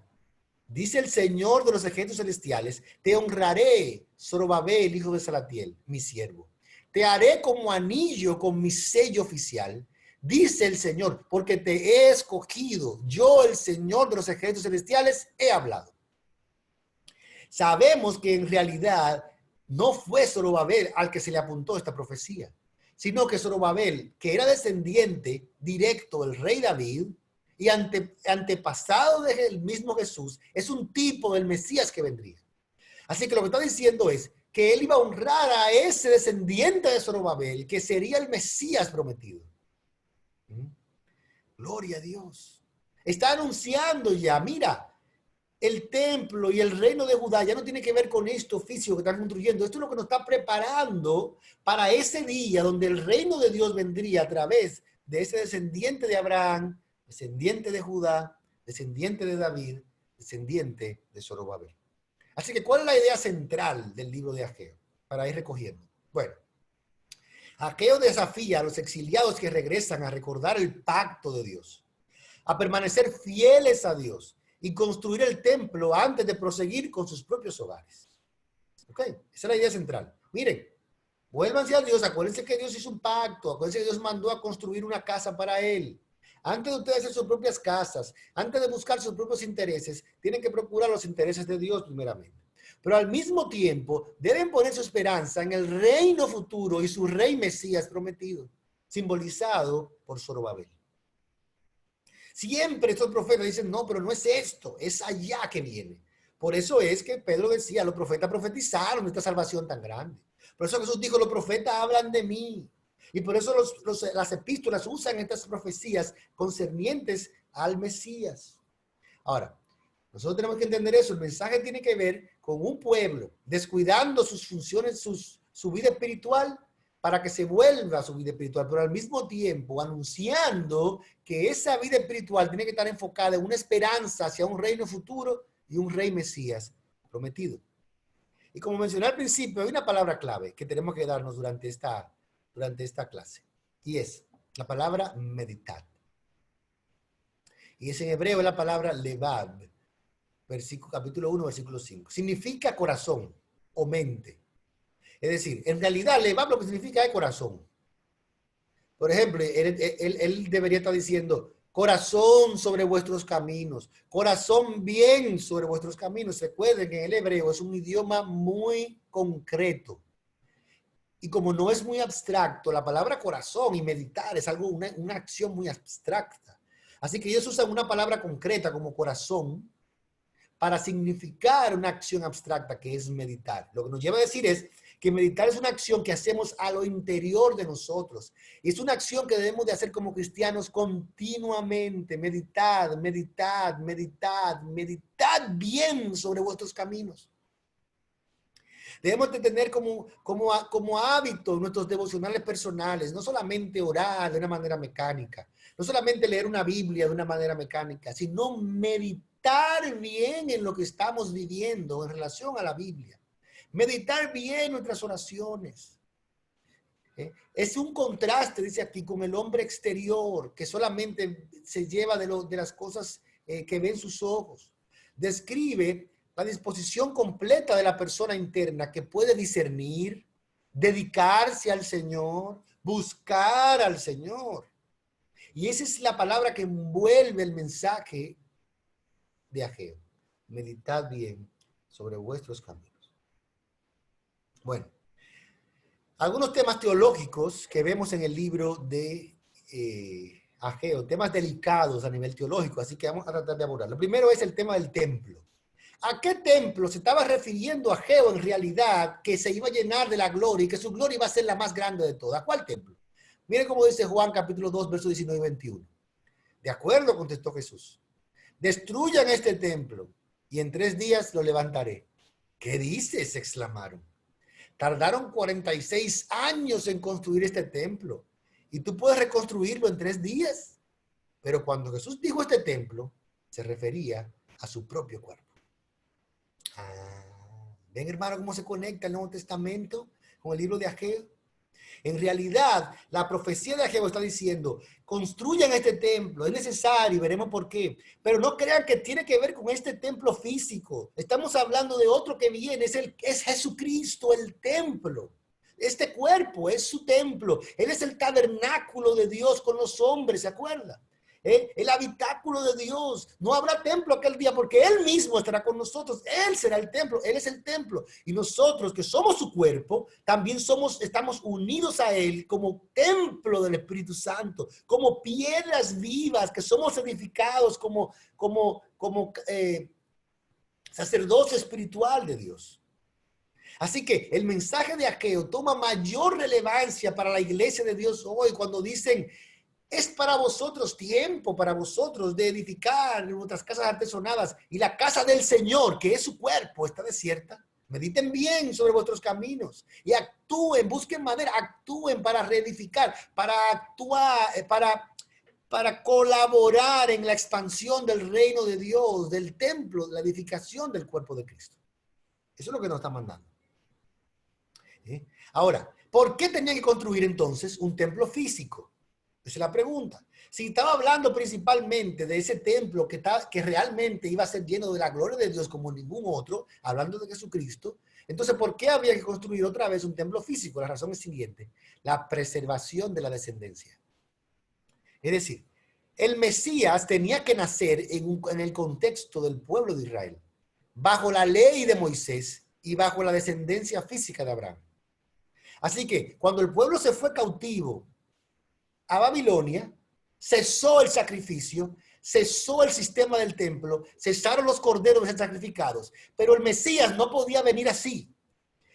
dice el Señor de los ejércitos celestiales, te honraré, Zorobabel, hijo de Salatiel, mi siervo. Te haré como anillo con mi sello oficial, dice el Señor, porque te he escogido. Yo, el Señor de los ejércitos celestiales, he hablado. Sabemos que en realidad no fue Zorobabel al que se le apuntó esta profecía, sino que Zorobabel, que era descendiente directo del rey David, y antepasado del mismo Jesús, es un tipo del Mesías que vendría. Así que lo que está diciendo es que él iba a honrar a ese descendiente de Zorobabel, que sería el Mesías prometido. Gloria a Dios. Está anunciando ya, mira, el templo y el reino de Judá ya no tiene que ver con esto físico que están construyendo. Esto es lo que nos está preparando para ese día donde el reino de Dios vendría a través de ese descendiente de Abraham, descendiente de Judá, descendiente de David, descendiente de Zorobabel. Así que, ¿cuál es la idea central del libro de Ageo? Para ir recogiendo. Bueno, Ageo desafía a los exiliados que regresan a recordar el pacto de Dios, a permanecer fieles a Dios y construir el templo antes de proseguir con sus propios hogares. ¿Ok? Esa es la idea central. Miren, vuélvanse a Dios, acuérdense que Dios hizo un pacto, acuérdense que Dios mandó a construir una casa para Él. Antes de ustedes hacer sus propias casas, antes de buscar sus propios intereses, tienen que procurar los intereses de Dios primeramente. Pero al mismo tiempo deben poner su esperanza en el reino futuro y su rey Mesías prometido, simbolizado por Zorobabel. Siempre estos profetas dicen, no, pero no es esto, es allá que viene. Por eso es que Pedro decía, los profetas profetizaron esta salvación tan grande. Por eso Jesús dijo, los profetas hablan de mí. Y por eso las epístolas usan estas profecías concernientes al Mesías. Ahora, nosotros tenemos que entender eso. El mensaje tiene que ver con un pueblo descuidando sus funciones, su vida espiritual, para que se vuelva a su vida espiritual, pero al mismo tiempo anunciando que esa vida espiritual tiene que estar enfocada en una esperanza hacia un reino futuro y un rey Mesías prometido. Y como mencioné al principio, hay una palabra clave que tenemos que darnos durante esta clase, y es la palabra meditar. Y es en hebreo la palabra levad, capítulo 1, versículo 5. Significa corazón o mente. Es decir, en realidad levad lo que significa es corazón. Por ejemplo, él debería estar diciendo, corazón sobre vuestros caminos, corazón bien sobre vuestros caminos. Recuerden que en el hebreo es un idioma muy concreto. Y como no es muy abstracto, la palabra corazón y meditar es algo, una acción muy abstracta. Así que ellos usan una palabra concreta como corazón para significar una acción abstracta que es meditar. Lo que nos lleva a decir es que meditar es una acción que hacemos a lo interior de nosotros. Y es una acción que debemos de hacer como cristianos continuamente. Meditad, meditad, meditad, meditad bien sobre vuestros caminos. Debemos de tener como hábito nuestros devocionales personales, no solamente orar de una manera mecánica, no solamente leer una Biblia de una manera mecánica, sino meditar bien en lo que estamos viviendo en relación a la Biblia. Meditar bien nuestras oraciones. Es un contraste, dice aquí, con el hombre exterior, que solamente se lleva de las cosas que ven sus ojos. Describe la disposición completa de la persona interna que puede discernir, dedicarse al Señor, buscar al Señor. Y esa es la palabra que envuelve el mensaje de Ageo. Meditad bien sobre vuestros caminos. Bueno, algunos temas teológicos que vemos en el libro de Ageo, temas delicados a nivel teológico, así que vamos a tratar de abordar. Lo primero es el tema del templo. ¿A qué templo se estaba refiriendo Ageo en realidad que se iba a llenar de la gloria y que su gloria iba a ser la más grande de todas? ¿A cuál templo? Miren cómo dice Juan capítulo 2, versos 19 y 21. De acuerdo, contestó Jesús. Destruyan este templo y en 3 días lo levantaré. ¿Qué dices?, exclamaron. Tardaron 46 años en construir este templo y tú puedes reconstruirlo en 3 días. Pero cuando Jesús dijo este templo, se refería a su propio cuerpo. ¿Ven, hermano, cómo se conecta el Nuevo Testamento con el libro de Ageo? En realidad, la profecía de Ageo está diciendo, construyan este templo, es necesario y veremos por qué. Pero no crean que tiene que ver con este templo físico. Estamos hablando de otro que viene, es Jesucristo, el templo. Este cuerpo es su templo. Él es el tabernáculo de Dios con los hombres, ¿se acuerda? El habitáculo de Dios. No habrá templo aquel día porque Él mismo estará con nosotros. Él será el templo. Él es el templo. Y nosotros que somos su cuerpo, también estamos unidos a Él como templo del Espíritu Santo, como piedras vivas que somos edificados como sacerdocio espiritual de Dios. Así que el mensaje de Ageo toma mayor relevancia para la iglesia de Dios hoy cuando dicen, es para vosotros tiempo, para vosotros de edificar vuestras casas artesonadas y la casa del Señor, que es su cuerpo, está desierta. Mediten bien sobre vuestros caminos y actúen, busquen manera, actúen para reedificar, para actuar, para colaborar en la expansión del reino de Dios, del templo, de la edificación del cuerpo de Cristo. Eso es lo que nos está mandando. Ahora, ¿por qué tenían que construir entonces un templo físico? Esa es la pregunta. Si estaba hablando principalmente de ese templo que realmente iba a ser lleno de la gloria de Dios como ningún otro, hablando de Jesucristo, entonces ¿por qué había que construir otra vez un templo físico? La razón es siguiente, la preservación de la descendencia. Es decir, el Mesías tenía que nacer en el contexto del pueblo de Israel, bajo la ley de Moisés y bajo la descendencia física de Abraham. Así que cuando el pueblo se fue cautivo a Babilonia, cesó el sacrificio, cesó el sistema del templo, cesaron los corderos de ser sacrificados, pero el Mesías no podía venir así.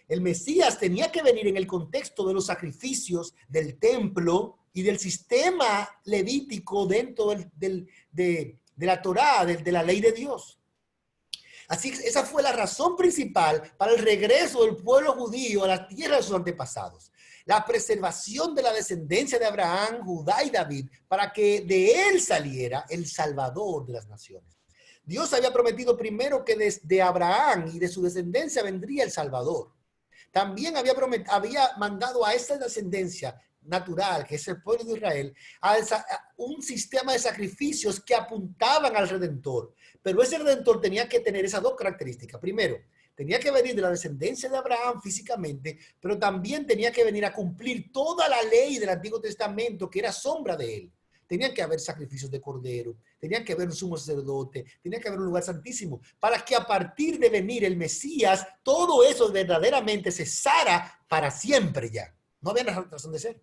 El Mesías tenía que venir en el contexto de los sacrificios del templo y del sistema levítico dentro de la Torá, de la ley de Dios. Así que esa fue la razón principal para el regreso del pueblo judío a la tierra de sus antepasados. La preservación de la descendencia de Abraham, Judá y David, para que de él saliera el Salvador de las naciones. Dios había prometido primero que desde Abraham y de su descendencia vendría el Salvador. También había mandado a esa descendencia natural, que es el pueblo de Israel, a un sistema de sacrificios que apuntaban al Redentor. Pero ese Redentor tenía que tener esas dos características. Primero, tenía que venir de la descendencia de Abraham físicamente, pero también tenía que venir a cumplir toda la ley del Antiguo Testamento que era sombra de él. Tenían que haber sacrificios de cordero, tenían que haber un sumo sacerdote, tenía que haber un lugar santísimo, para que a partir de venir el Mesías, todo eso verdaderamente cesara para siempre ya. No había razón de ser.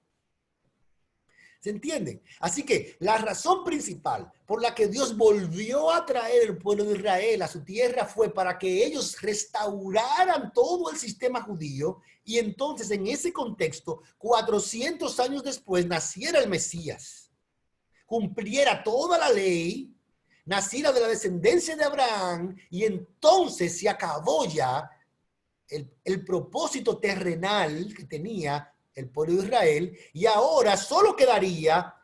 ¿Se entienden? Así que la razón principal por la que Dios volvió a traer el pueblo de Israel a su tierra fue para que ellos restauraran todo el sistema judío y entonces en ese contexto, 400 años después, naciera el Mesías, cumpliera toda la ley, naciera de la descendencia de Abraham y entonces se acabó ya el propósito terrenal que tenía el pueblo de Israel, y ahora solo quedaría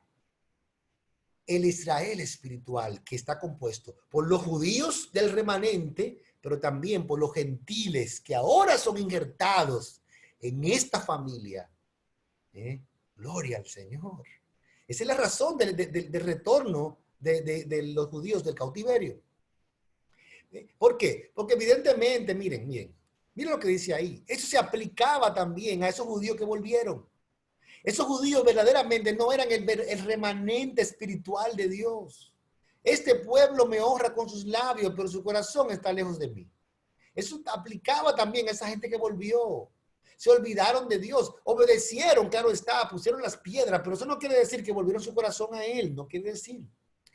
el Israel espiritual, que está compuesto por los judíos del remanente, pero también por los gentiles que ahora son injertados en esta familia. Gloria al Señor. Esa es la razón del retorno de los judíos del cautiverio. ¿Por qué? Porque evidentemente, miren lo que dice ahí. Eso se aplicaba también a esos judíos que volvieron. Esos judíos verdaderamente no eran el remanente espiritual de Dios. Este pueblo me honra con sus labios, pero su corazón está lejos de mí. Eso aplicaba también a esa gente que volvió. Se olvidaron de Dios, obedecieron, claro está, pusieron las piedras, pero eso no quiere decir que volvieron su corazón a Él, no quiere decir.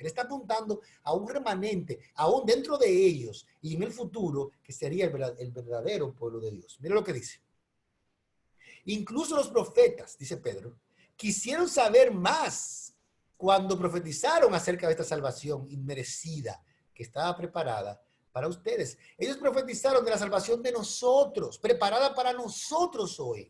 Él está apuntando a un remanente, aún dentro de ellos y en el futuro, que sería el verdadero pueblo de Dios. Mira lo que dice. Incluso los profetas, dice Pedro, quisieron saber más cuando profetizaron acerca de esta salvación inmerecida que estaba preparada para ustedes. Ellos profetizaron de la salvación de nosotros, preparada para nosotros hoy.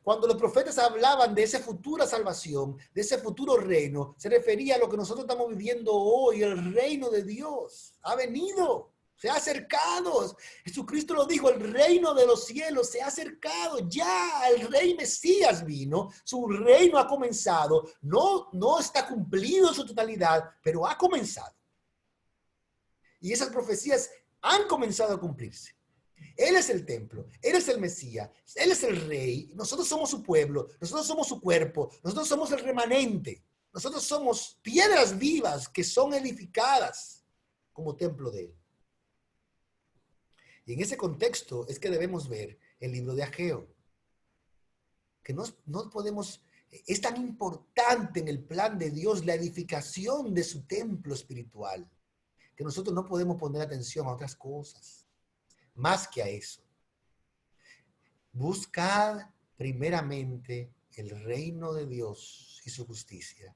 Cuando los profetas hablaban de esa futura salvación, de ese futuro reino, se refería a lo que nosotros estamos viviendo hoy, el reino de Dios. Ha venido, se ha acercado. Jesucristo lo dijo, el reino de los cielos se ha acercado. Ya el rey Mesías vino, su reino ha comenzado. No está cumplido en su totalidad, pero ha comenzado. Y esas profecías han comenzado a cumplirse. Él es el templo, Él es el Mesías, Él es el rey, nosotros somos su pueblo, nosotros somos su cuerpo, nosotros somos el remanente, nosotros somos piedras vivas que son edificadas como templo de Él. Y en ese contexto es que debemos ver el libro de Ageo, que no podemos, es tan importante en el plan de Dios la edificación de su templo espiritual, que nosotros no podemos poner atención a otras cosas. Más que a eso, buscad primeramente el reino de Dios y su justicia,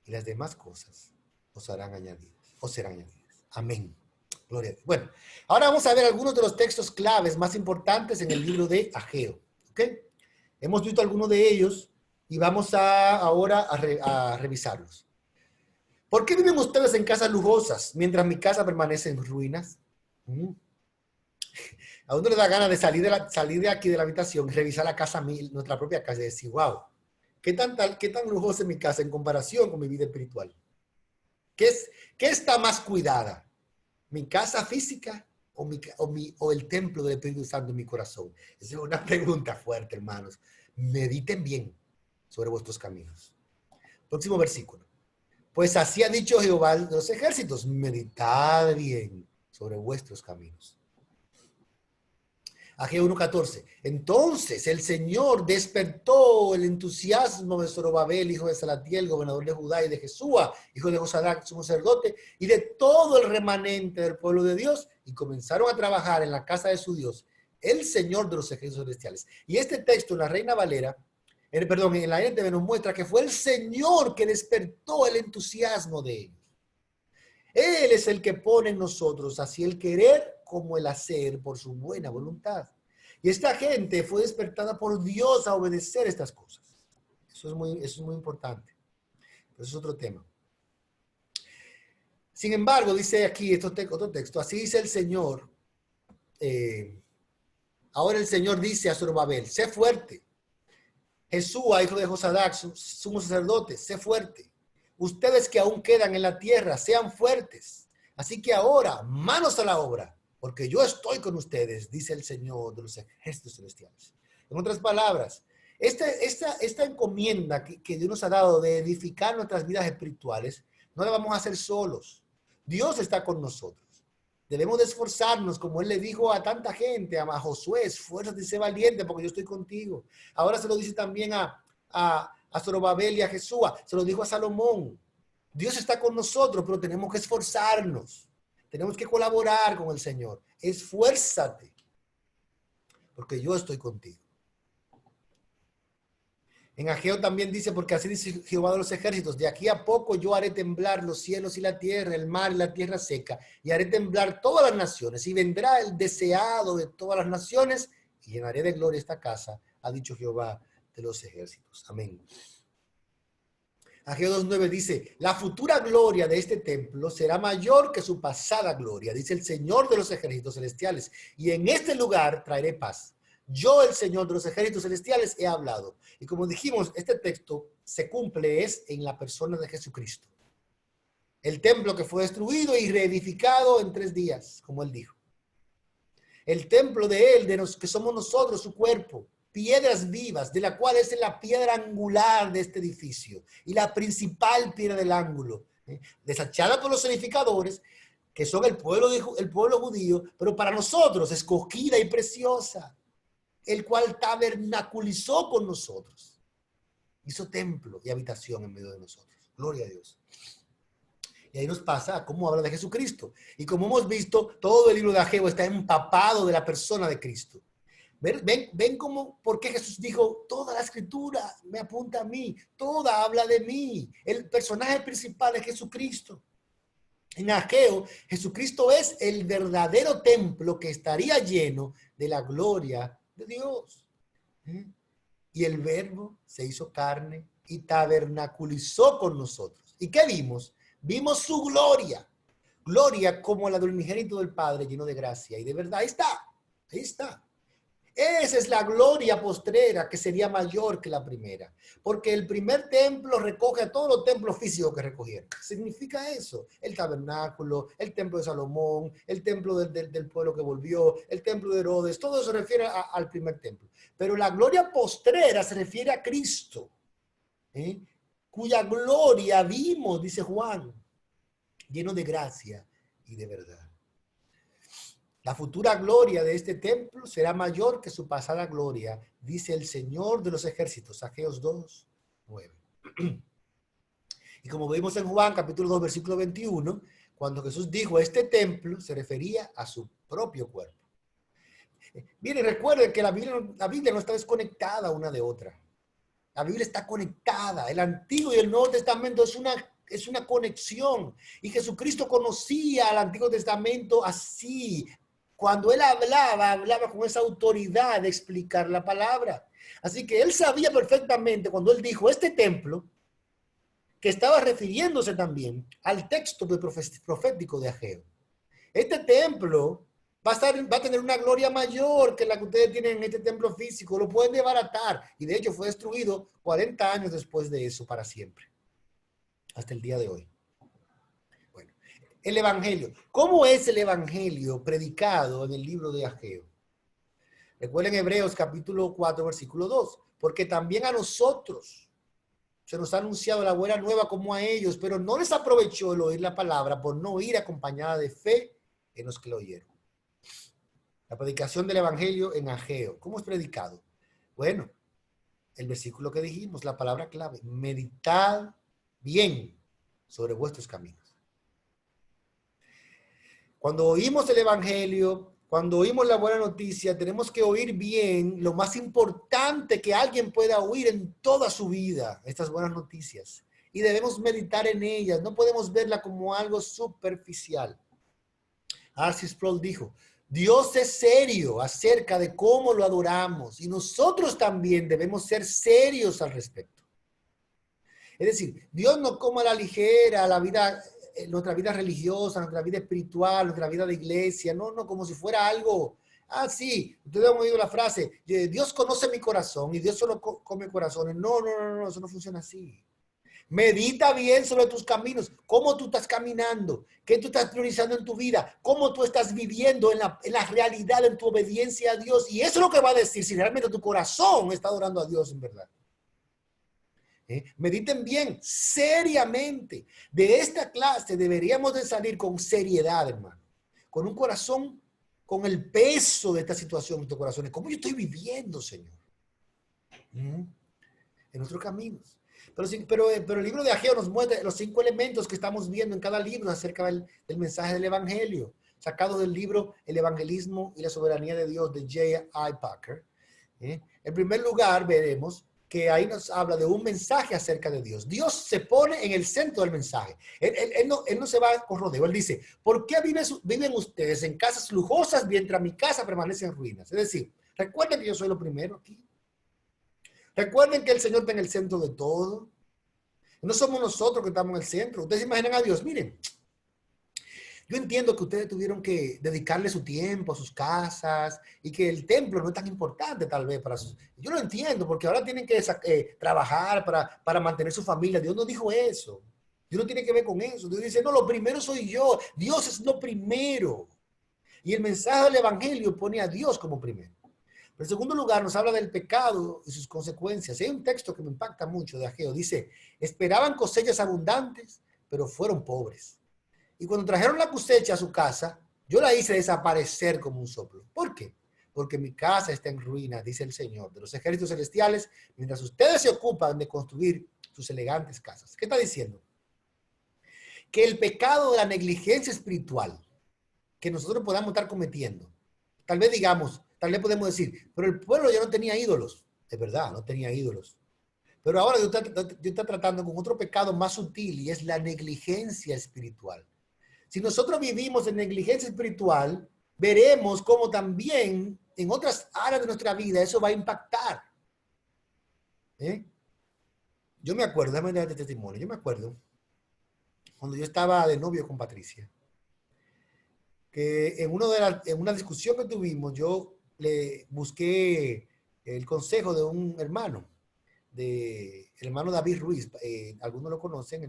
y las demás cosas os serán añadidas. Amén. Gloria a Dios. Bueno, ahora vamos a ver algunos de los textos claves más importantes en el libro de Ageo. ¿Ok? Hemos visto algunos de ellos y vamos ahora a revisarlos. ¿Por qué viven ustedes en casas lujosas mientras mi casa permanece en ruinas? A uno le da ganas de salir de aquí de la habitación y revisar la casa, nuestra propia casa, y decir, wow, ¿qué tan lujosa es mi casa en comparación con mi vida espiritual? ¿Qué está más cuidada? ¿Mi casa física o el templo del Espíritu Santo en mi corazón? Esa es una pregunta fuerte, hermanos. Mediten bien sobre vuestros caminos. Próximo versículo. Pues así ha dicho Jehová de los ejércitos, meditad bien sobre vuestros caminos. Ageo 1:14. Entonces el Señor despertó el entusiasmo de Zorobabel, hijo de Salatiel, gobernador de Judá, y de Jesúa, hijo de Josadac, sumo sacerdote, y de todo el remanente del pueblo de Dios, y comenzaron a trabajar en la casa de su Dios, el Señor de los ejércitos celestiales. Y este texto en la Reina Valera, en la NTV nos muestra que fue el Señor que despertó el entusiasmo de ellos. Él es el que pone en nosotros así el querer como el hacer por su buena voluntad. Y esta gente fue despertada por Dios a obedecer estas cosas. Eso es muy importante. Pero eso es otro tema. Sin embargo, dice aquí otro texto, así dice el Señor. Ahora el Señor dice a Zorobabel, sé fuerte. Jesúa, hijo de Josadac, sumo sacerdote, sé fuerte. Ustedes que aún quedan en la tierra, sean fuertes. Así que ahora, manos a la obra, porque yo estoy con ustedes, dice el Señor de los ejércitos celestiales. En otras palabras, esta encomienda que Dios nos ha dado de edificar nuestras vidas espirituales, no la vamos a hacer solos. Dios está con nosotros. Debemos de esforzarnos, como Él le dijo a tanta gente, a Josué, esfuérzate y sé valiente, porque yo estoy contigo. Ahora se lo dice también a Zorobabel y a Jesúa, se lo dijo a Salomón. Dios está con nosotros, pero tenemos que esforzarnos. Tenemos que colaborar con el Señor. Esfuérzate, porque yo estoy contigo. En Ageo también dice, porque así dice Jehová de los ejércitos, de aquí a poco yo haré temblar los cielos y la tierra, el mar y la tierra seca, y haré temblar todas las naciones, y vendrá el deseado de todas las naciones, y llenaré de gloria esta casa, ha dicho Jehová de los ejércitos. Amén. Ageo 2:9 dice, la futura gloria de este templo será mayor que su pasada gloria, dice el Señor de los ejércitos celestiales, y en este lugar traeré paz. Yo, el Señor de los ejércitos celestiales, he hablado. Y como dijimos, este texto se cumple en la persona de Jesucristo. El templo que fue destruido y reedificado en 3 días, como Él dijo. El templo de Él, que somos nosotros, su cuerpo. Piedras vivas, de la cual es la piedra angular de este edificio y la principal piedra del ángulo, desechada por los edificadores, que son el pueblo judío, pero para nosotros escogida y preciosa, el cual tabernaculizó con nosotros, hizo templo y habitación en medio de nosotros. Gloria a Dios. Y ahí nos pasa a cómo habla de Jesucristo. Y como hemos visto, todo el libro de Ageo está empapado de la persona de Cristo. Ven cómo, por qué Jesús dijo, toda la escritura me apunta a mí, toda habla de mí. El personaje principal es Jesucristo. En Ageo, Jesucristo es el verdadero templo que estaría lleno de la gloria de Dios. Y el Verbo se hizo carne y tabernaculizó con nosotros. ¿Y qué vimos? Vimos su gloria. Gloria como la del unigénito del Padre, lleno de gracia y de verdad. Ahí está. Ahí está. Esa es la gloria postrera que sería mayor que la primera. Porque el primer templo recoge a todos los templos físicos que recogieron. Significa eso. El tabernáculo, el templo de Salomón, el templo del pueblo que volvió, el templo de Herodes. Todo eso se refiere al primer templo. Pero la gloria postrera se refiere a Cristo. Cuya gloria vimos, dice Juan, lleno de gracia y de verdad. La futura gloria de este templo será mayor que su pasada gloria, dice el Señor de los ejércitos, Ageo 2, 9. Y como vimos en Juan capítulo 2, versículo 21, cuando Jesús dijo este templo, se refería a su propio cuerpo. Miren, recuerden que la Biblia no está desconectada una de otra. La Biblia está conectada. El Antiguo y el Nuevo Testamento es una conexión. Y Jesucristo conocía al Antiguo Testamento así. Cuando él hablaba con esa autoridad de explicar la palabra. Así que él sabía perfectamente cuando él dijo este templo, que estaba refiriéndose también al texto profético de Ageo. Este templo va a tener una gloria mayor que la que ustedes tienen en este templo físico. Lo pueden desbaratar. Y de hecho fue destruido 40 años después de eso para siempre. Hasta el día de hoy. Bueno, el evangelio. ¿Cómo es el evangelio predicado en el libro de Ageo? Recuerden Hebreos capítulo 4, versículo 2. Porque también a nosotros se nos ha anunciado la buena nueva como a ellos, pero no les aprovechó el oír la palabra por no ir acompañada de fe en los que lo oyeron. La predicación del evangelio en Ageo. ¿Cómo es predicado? Bueno, el versículo que dijimos, la palabra clave, meditad bien sobre vuestros caminos. Cuando oímos el evangelio, cuando oímos la buena noticia, tenemos que oír bien lo más importante que alguien pueda oír en toda su vida, estas buenas noticias. Y debemos meditar en ellas, no podemos verla como algo superficial. R.C. Sproul dijo, Dios es serio acerca de cómo lo adoramos y nosotros también debemos ser serios al respecto. Es decir, Dios no como a la ligera la vida, nuestra vida religiosa, nuestra vida espiritual, nuestra vida de iglesia, no, como si fuera algo, sí, ustedes han oído la frase, Dios conoce mi corazón y Dios solo come corazones. No, eso no funciona así. Medita bien sobre tus caminos, cómo tú estás caminando, qué tú estás priorizando en tu vida, cómo tú estás viviendo en la realidad, en tu obediencia a Dios. Y eso es lo que va a decir si realmente tu corazón está adorando a Dios en verdad. Mediten bien, seriamente. De esta clase deberíamos de salir con seriedad, hermano. Con un corazón, con el peso de esta situación en nuestros corazones. ¿Cómo yo estoy viviendo, Señor? En nuestros caminos. Pero el libro de Ageo nos muestra los 5 elementos que estamos viendo en cada libro acerca del mensaje del evangelio, sacado del libro El evangelismo y la soberanía de Dios de J.I. Packer. En primer lugar, veremos que ahí nos habla de un mensaje acerca de Dios. Dios se pone en el centro del mensaje. Él no se va con rodeo. Él dice, ¿por qué viven ustedes en casas lujosas mientras mi casa permanece en ruinas? Es decir, recuerden que yo soy lo primero aquí. Recuerden que el Señor está en el centro de todo. No somos nosotros que estamos en el centro. Ustedes se imaginan a Dios. Miren, yo entiendo que ustedes tuvieron que dedicarle su tiempo a sus casas y que el templo no es tan importante tal vez para sus... Yo lo entiendo porque ahora tienen que trabajar para mantener su familia. Dios no dijo eso. Dios no tiene que ver con eso. Dios dice, no, lo primero soy yo. Dios es lo primero. Y el mensaje del evangelio pone a Dios como primero. En segundo lugar, nos habla del pecado y sus consecuencias. Hay un texto que me impacta mucho de Ageo. Dice, esperaban cosechas abundantes, pero fueron pobres. Y cuando trajeron la cosecha a su casa, yo la hice desaparecer como un soplo. ¿Por qué? Porque mi casa está en ruinas, dice el Señor de los ejércitos celestiales, mientras ustedes se ocupan de construir sus elegantes casas. ¿Qué está diciendo? que el pecado de la negligencia espiritual que nosotros podamos estar cometiendo, tal vez digamos, tal vez podemos decir, pero el pueblo ya no tenía ídolos. Es verdad, no tenía ídolos. Pero ahora Dios está tratando con otro pecado más sutil y es la negligencia espiritual. Si nosotros vivimos en negligencia espiritual, veremos cómo también en otras áreas de nuestra vida eso va a impactar. ¿Eh? Yo me acuerdo, déjame dar este testimonio, yo me acuerdo cuando yo estaba de novio con Patricia, que en una discusión que tuvimos, yo le busqué el consejo de un hermano, el hermano David Ruiz, algunos lo conocen,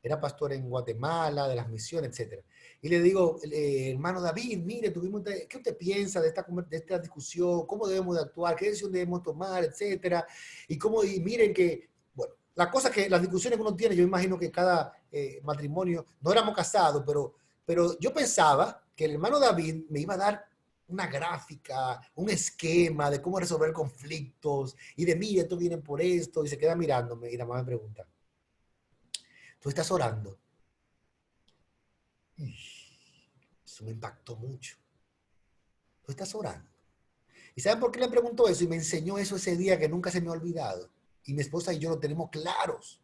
era pastor en Guatemala, de las misiones, etcétera. Y le digo, hermano David, mire, ¿qué usted piensa de esta discusión? ¿Cómo debemos de actuar? ¿Qué decisión debemos tomar? Etcétera. Y miren que, bueno, las discusiones que uno tiene, yo imagino que cada matrimonio, no éramos casados, pero yo pensaba que el hermano David me iba a dar una gráfica, un esquema de cómo resolver conflictos y de, mire, esto viene por esto, y se queda mirándome y la mamá me pregunta, ¿tú estás orando? Eso me impactó mucho. ¿Tú estás orando? ¿Y saben por qué le preguntó eso? Y me enseñó eso ese día que nunca se me ha olvidado. Y mi esposa y yo lo tenemos claros.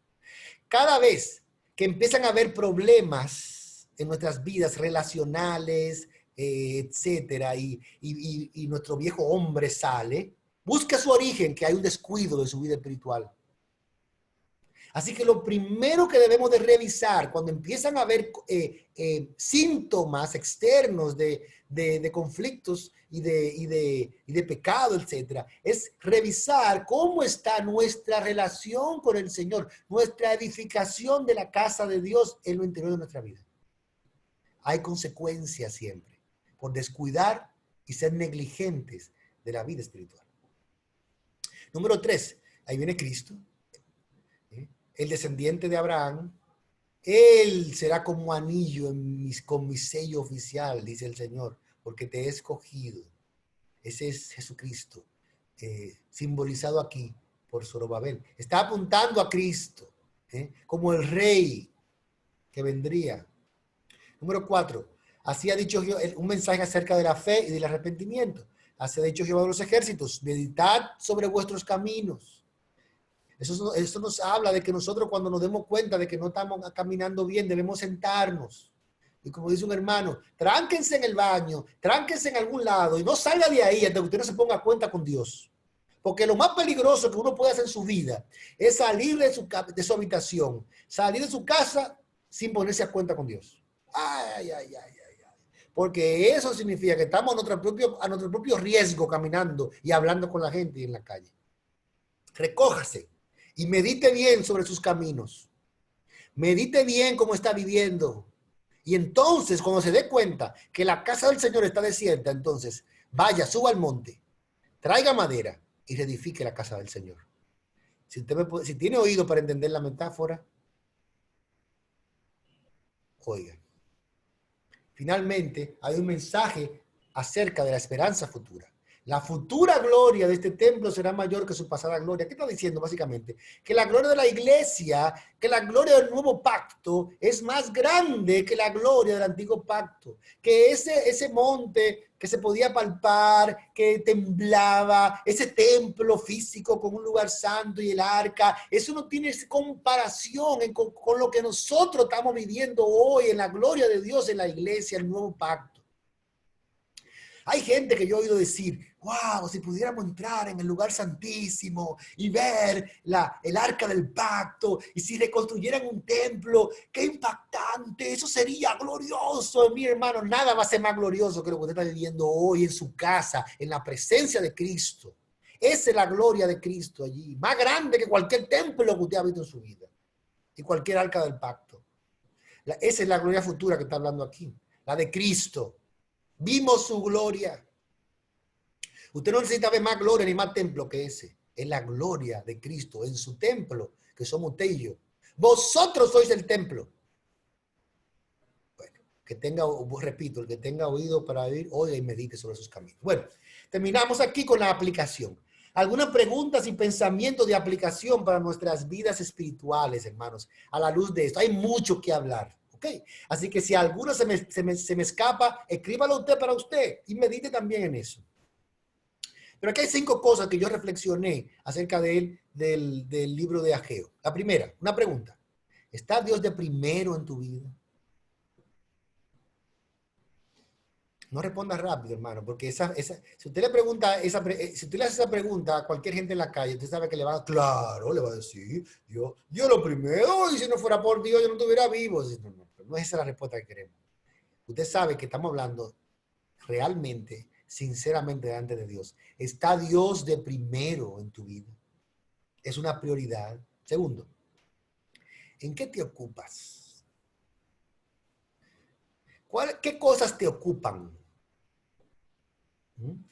Cada vez que empiezan a haber problemas en nuestras vidas relacionales, etcétera, y nuestro viejo hombre sale, busca su origen, que hay un descuido de su vida espiritual. Así que lo primero que debemos de revisar cuando empiezan a haber síntomas externos de conflictos y de pecado, etcétera, es revisar cómo está nuestra relación con el Señor, nuestra edificación de la casa de Dios en lo interior de nuestra vida. Hay consecuencias siempre por descuidar y ser negligentes de la vida espiritual. Número 3, ahí viene Cristo, el descendiente de Abraham. Él será como anillo con mi sello oficial, dice el Señor, porque te he escogido. Ese es Jesucristo, simbolizado aquí por Zorobabel. Está apuntando a Cristo, como el rey que vendría. Número 4, así ha dicho un mensaje acerca de la fe y del arrepentimiento. Así ha dicho Jehová de los ejércitos, meditad sobre vuestros caminos. Eso nos habla de que nosotros cuando nos demos cuenta de que no estamos caminando bien, debemos sentarnos. Y como dice un hermano, tránquense en el baño, tránquense en algún lado y no salga de ahí hasta que usted no se ponga a cuenta con Dios. Porque lo más peligroso que uno puede hacer en su vida es salir de su habitación, salir de su casa sin ponerse a cuenta con Dios. Ay, ay, ay, ay. Porque eso significa que estamos a nuestro propio riesgo caminando y hablando con la gente en la calle. Recójase y medite bien sobre sus caminos. Medite bien cómo está viviendo. Y entonces, cuando se dé cuenta que la casa del Señor está desierta, entonces vaya, suba al monte, traiga madera y reedifique la casa del Señor. Si tiene oído para entender la metáfora, oiga. Finalmente, hay un mensaje acerca de la esperanza futura. La futura gloria de este templo será mayor que su pasada gloria. ¿Qué está diciendo básicamente? Que la gloria de la iglesia, que la gloria del nuevo pacto es más grande que la gloria del antiguo pacto. Que ese monte que se podía palpar, que temblaba, ese templo físico con un lugar santo y el arca, eso no tiene comparación con lo que nosotros estamos viviendo hoy en la gloria de Dios en la iglesia, el nuevo pacto. Hay gente que yo he oído decir, wow, si pudiéramos entrar en el lugar santísimo y ver el arca del pacto, y si reconstruyeran un templo, qué impactante, eso sería glorioso. Mi hermano, nada va a ser más glorioso que lo que usted está viviendo hoy en su casa, en la presencia de Cristo. Esa es la gloria de Cristo allí, más grande que cualquier templo que usted ha visto en su vida y cualquier arca del pacto. Esa es la gloria futura que está hablando aquí, la de Cristo. Vimos su gloria. Usted no necesita ver más gloria ni más templo que ese. Es la gloria de Cristo en su templo, que somos usted y yo. Vosotros sois el templo. Bueno, repito, el que tenga oído para oír, oiga y medite sobre sus caminos. Bueno, terminamos aquí con la aplicación. algunas preguntas y pensamientos de aplicación para nuestras vidas espirituales, hermanos, a la luz de esto. Hay mucho que hablar, ¿ok? Así que si alguno se me escapa, escríbalo usted para usted y medite también en eso. Pero aquí hay 5 cosas que yo reflexioné acerca del libro de Ageo. La primera, una pregunta. ¿Está Dios de primero en tu vida? No responda rápido, hermano, porque si usted le pregunta, si usted le hace esa pregunta a cualquier gente en la calle, usted sabe que claro, le va a decir, Dios lo primero, y si no fuera por Dios, yo no estuviera vivo. No, no, no es esa la respuesta que queremos. Usted sabe que estamos hablando realmente, sinceramente, delante de Dios. ¿Está Dios de primero en tu vida? Es una prioridad. Segundo, ¿en qué te ocupas? ¿Qué cosas te ocupan?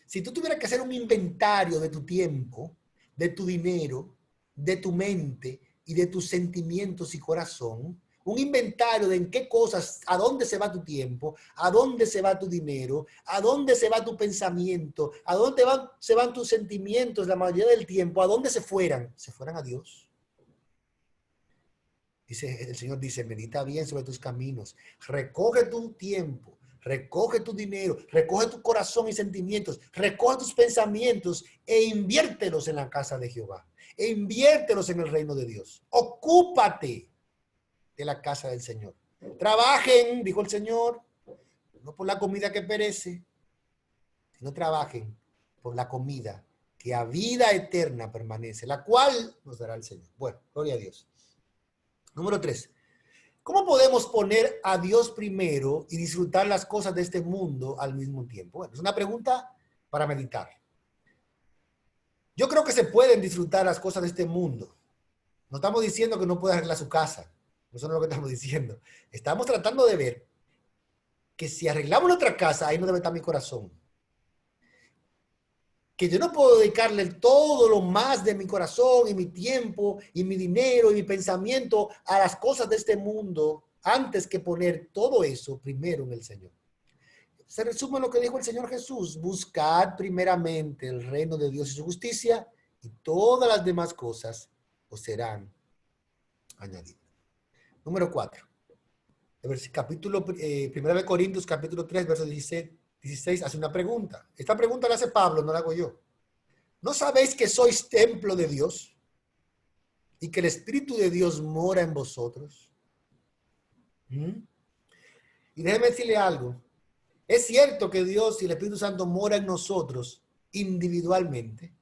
Si tú tuvieras que hacer un inventario de tu tiempo, de tu dinero, de tu mente y de tus sentimientos y corazón, un inventario de en qué cosas, a dónde se va tu tiempo, a dónde se va tu dinero, a dónde se va tu pensamiento, a dónde se van tus sentimientos la mayoría del tiempo, a dónde se fueran a Dios. El Señor dice, medita bien sobre tus caminos, recoge tu tiempo, recoge tu dinero, recoge tu corazón y sentimientos, recoge tus pensamientos e inviértelos en la casa de Jehová, e inviértelos en el reino de Dios. Ocúpate de la casa del Señor. Trabajen, dijo el Señor, no por la comida que perece, sino trabajen por la comida que a vida eterna permanece, la cual nos dará el Señor. Bueno, gloria a Dios. Número 3. ¿Cómo podemos poner a Dios primero y disfrutar las cosas de este mundo al mismo tiempo? Bueno, es una pregunta para meditar. Yo creo que se pueden disfrutar las cosas de este mundo. No estamos diciendo que no pueda arreglar su casa. Eso no es lo que estamos diciendo. Estamos tratando de ver que si arreglamos nuestra casa, ahí no debe estar mi corazón. Que yo no puedo dedicarle todo lo más de mi corazón y mi tiempo y mi dinero y mi pensamiento a las cosas de este mundo antes que poner todo eso primero en el Señor. Se resume lo que dijo el Señor Jesús: buscad primeramente el reino de Dios y su justicia, y todas las demás cosas os serán añadidas. Número 4. Capítulo 1 de Corintios, capítulo 3, verso 16, hace una pregunta. Esta pregunta la hace Pablo, no la hago yo. ¿No sabéis que sois templo de Dios y que el Espíritu de Dios mora en vosotros? Y déjeme decirle algo. Es cierto que Dios y el Espíritu Santo mora en nosotros individualmente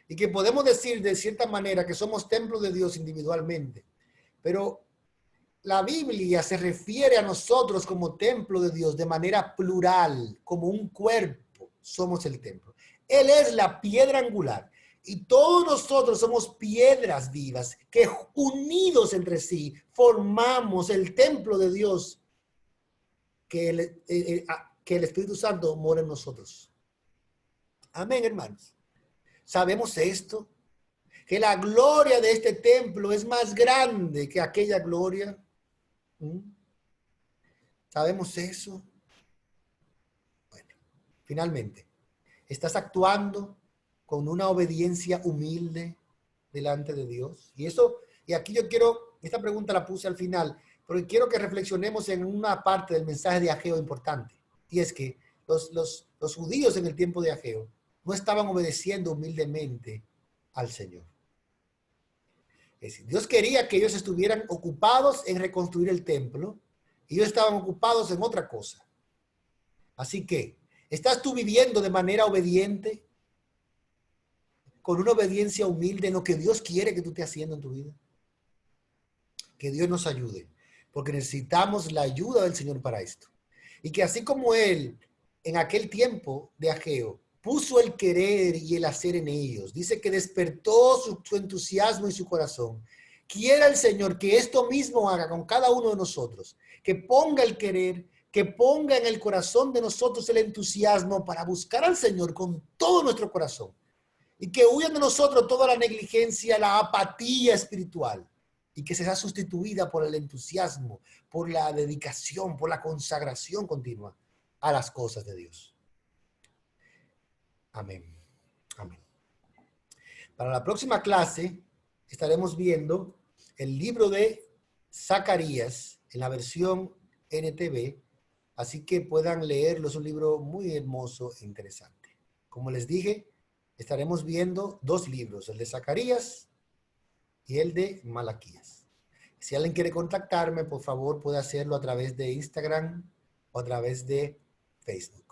y que podemos decir de cierta manera que somos templo de Dios individualmente, pero la Biblia se refiere a nosotros como templo de Dios de manera plural, como un cuerpo. Somos el templo. Él es la piedra angular y todos nosotros somos piedras vivas que unidos entre sí formamos el templo de Dios que el Espíritu Santo mora en nosotros. Amén, hermanos. ¿Sabemos esto? Que la gloria de este templo es más grande que aquella gloria. ¿Sabemos eso? Bueno, finalmente, ¿estás actuando con una obediencia humilde delante de Dios? Y aquí esta pregunta la puse al final, porque quiero que reflexionemos en una parte del mensaje de Ageo importante. Y es que los judíos en el tiempo de Ageo no estaban obedeciendo humildemente al Señor. Es decir, Dios quería que ellos estuvieran ocupados en reconstruir el templo y ellos estaban ocupados en otra cosa. Así que, ¿estás tú viviendo de manera obediente? Con una obediencia humilde en lo que Dios quiere que tú estés haciendo en tu vida. Que Dios nos ayude, porque necesitamos la ayuda del Señor para esto. Y que así como Él, en aquel tiempo de Ageo, puso el querer y el hacer en ellos, dice que despertó su entusiasmo y su corazón. Quiera el Señor que esto mismo haga con cada uno de nosotros, que ponga el querer, que ponga en el corazón de nosotros el entusiasmo para buscar al Señor con todo nuestro corazón. Y que huyan de nosotros toda la negligencia, la apatía espiritual, y que sea sustituida por el entusiasmo, por la dedicación, por la consagración continua a las cosas de Dios. Amén. Amén. Para la próxima clase estaremos viendo el libro de Zacarías en la versión NTV, así que puedan leerlo. Es un libro muy hermoso e interesante. Como les dije, estaremos viendo dos libros, el de Zacarías y el de Malaquías. Si alguien quiere contactarme, por favor, puede hacerlo a través de Instagram o a través de Facebook.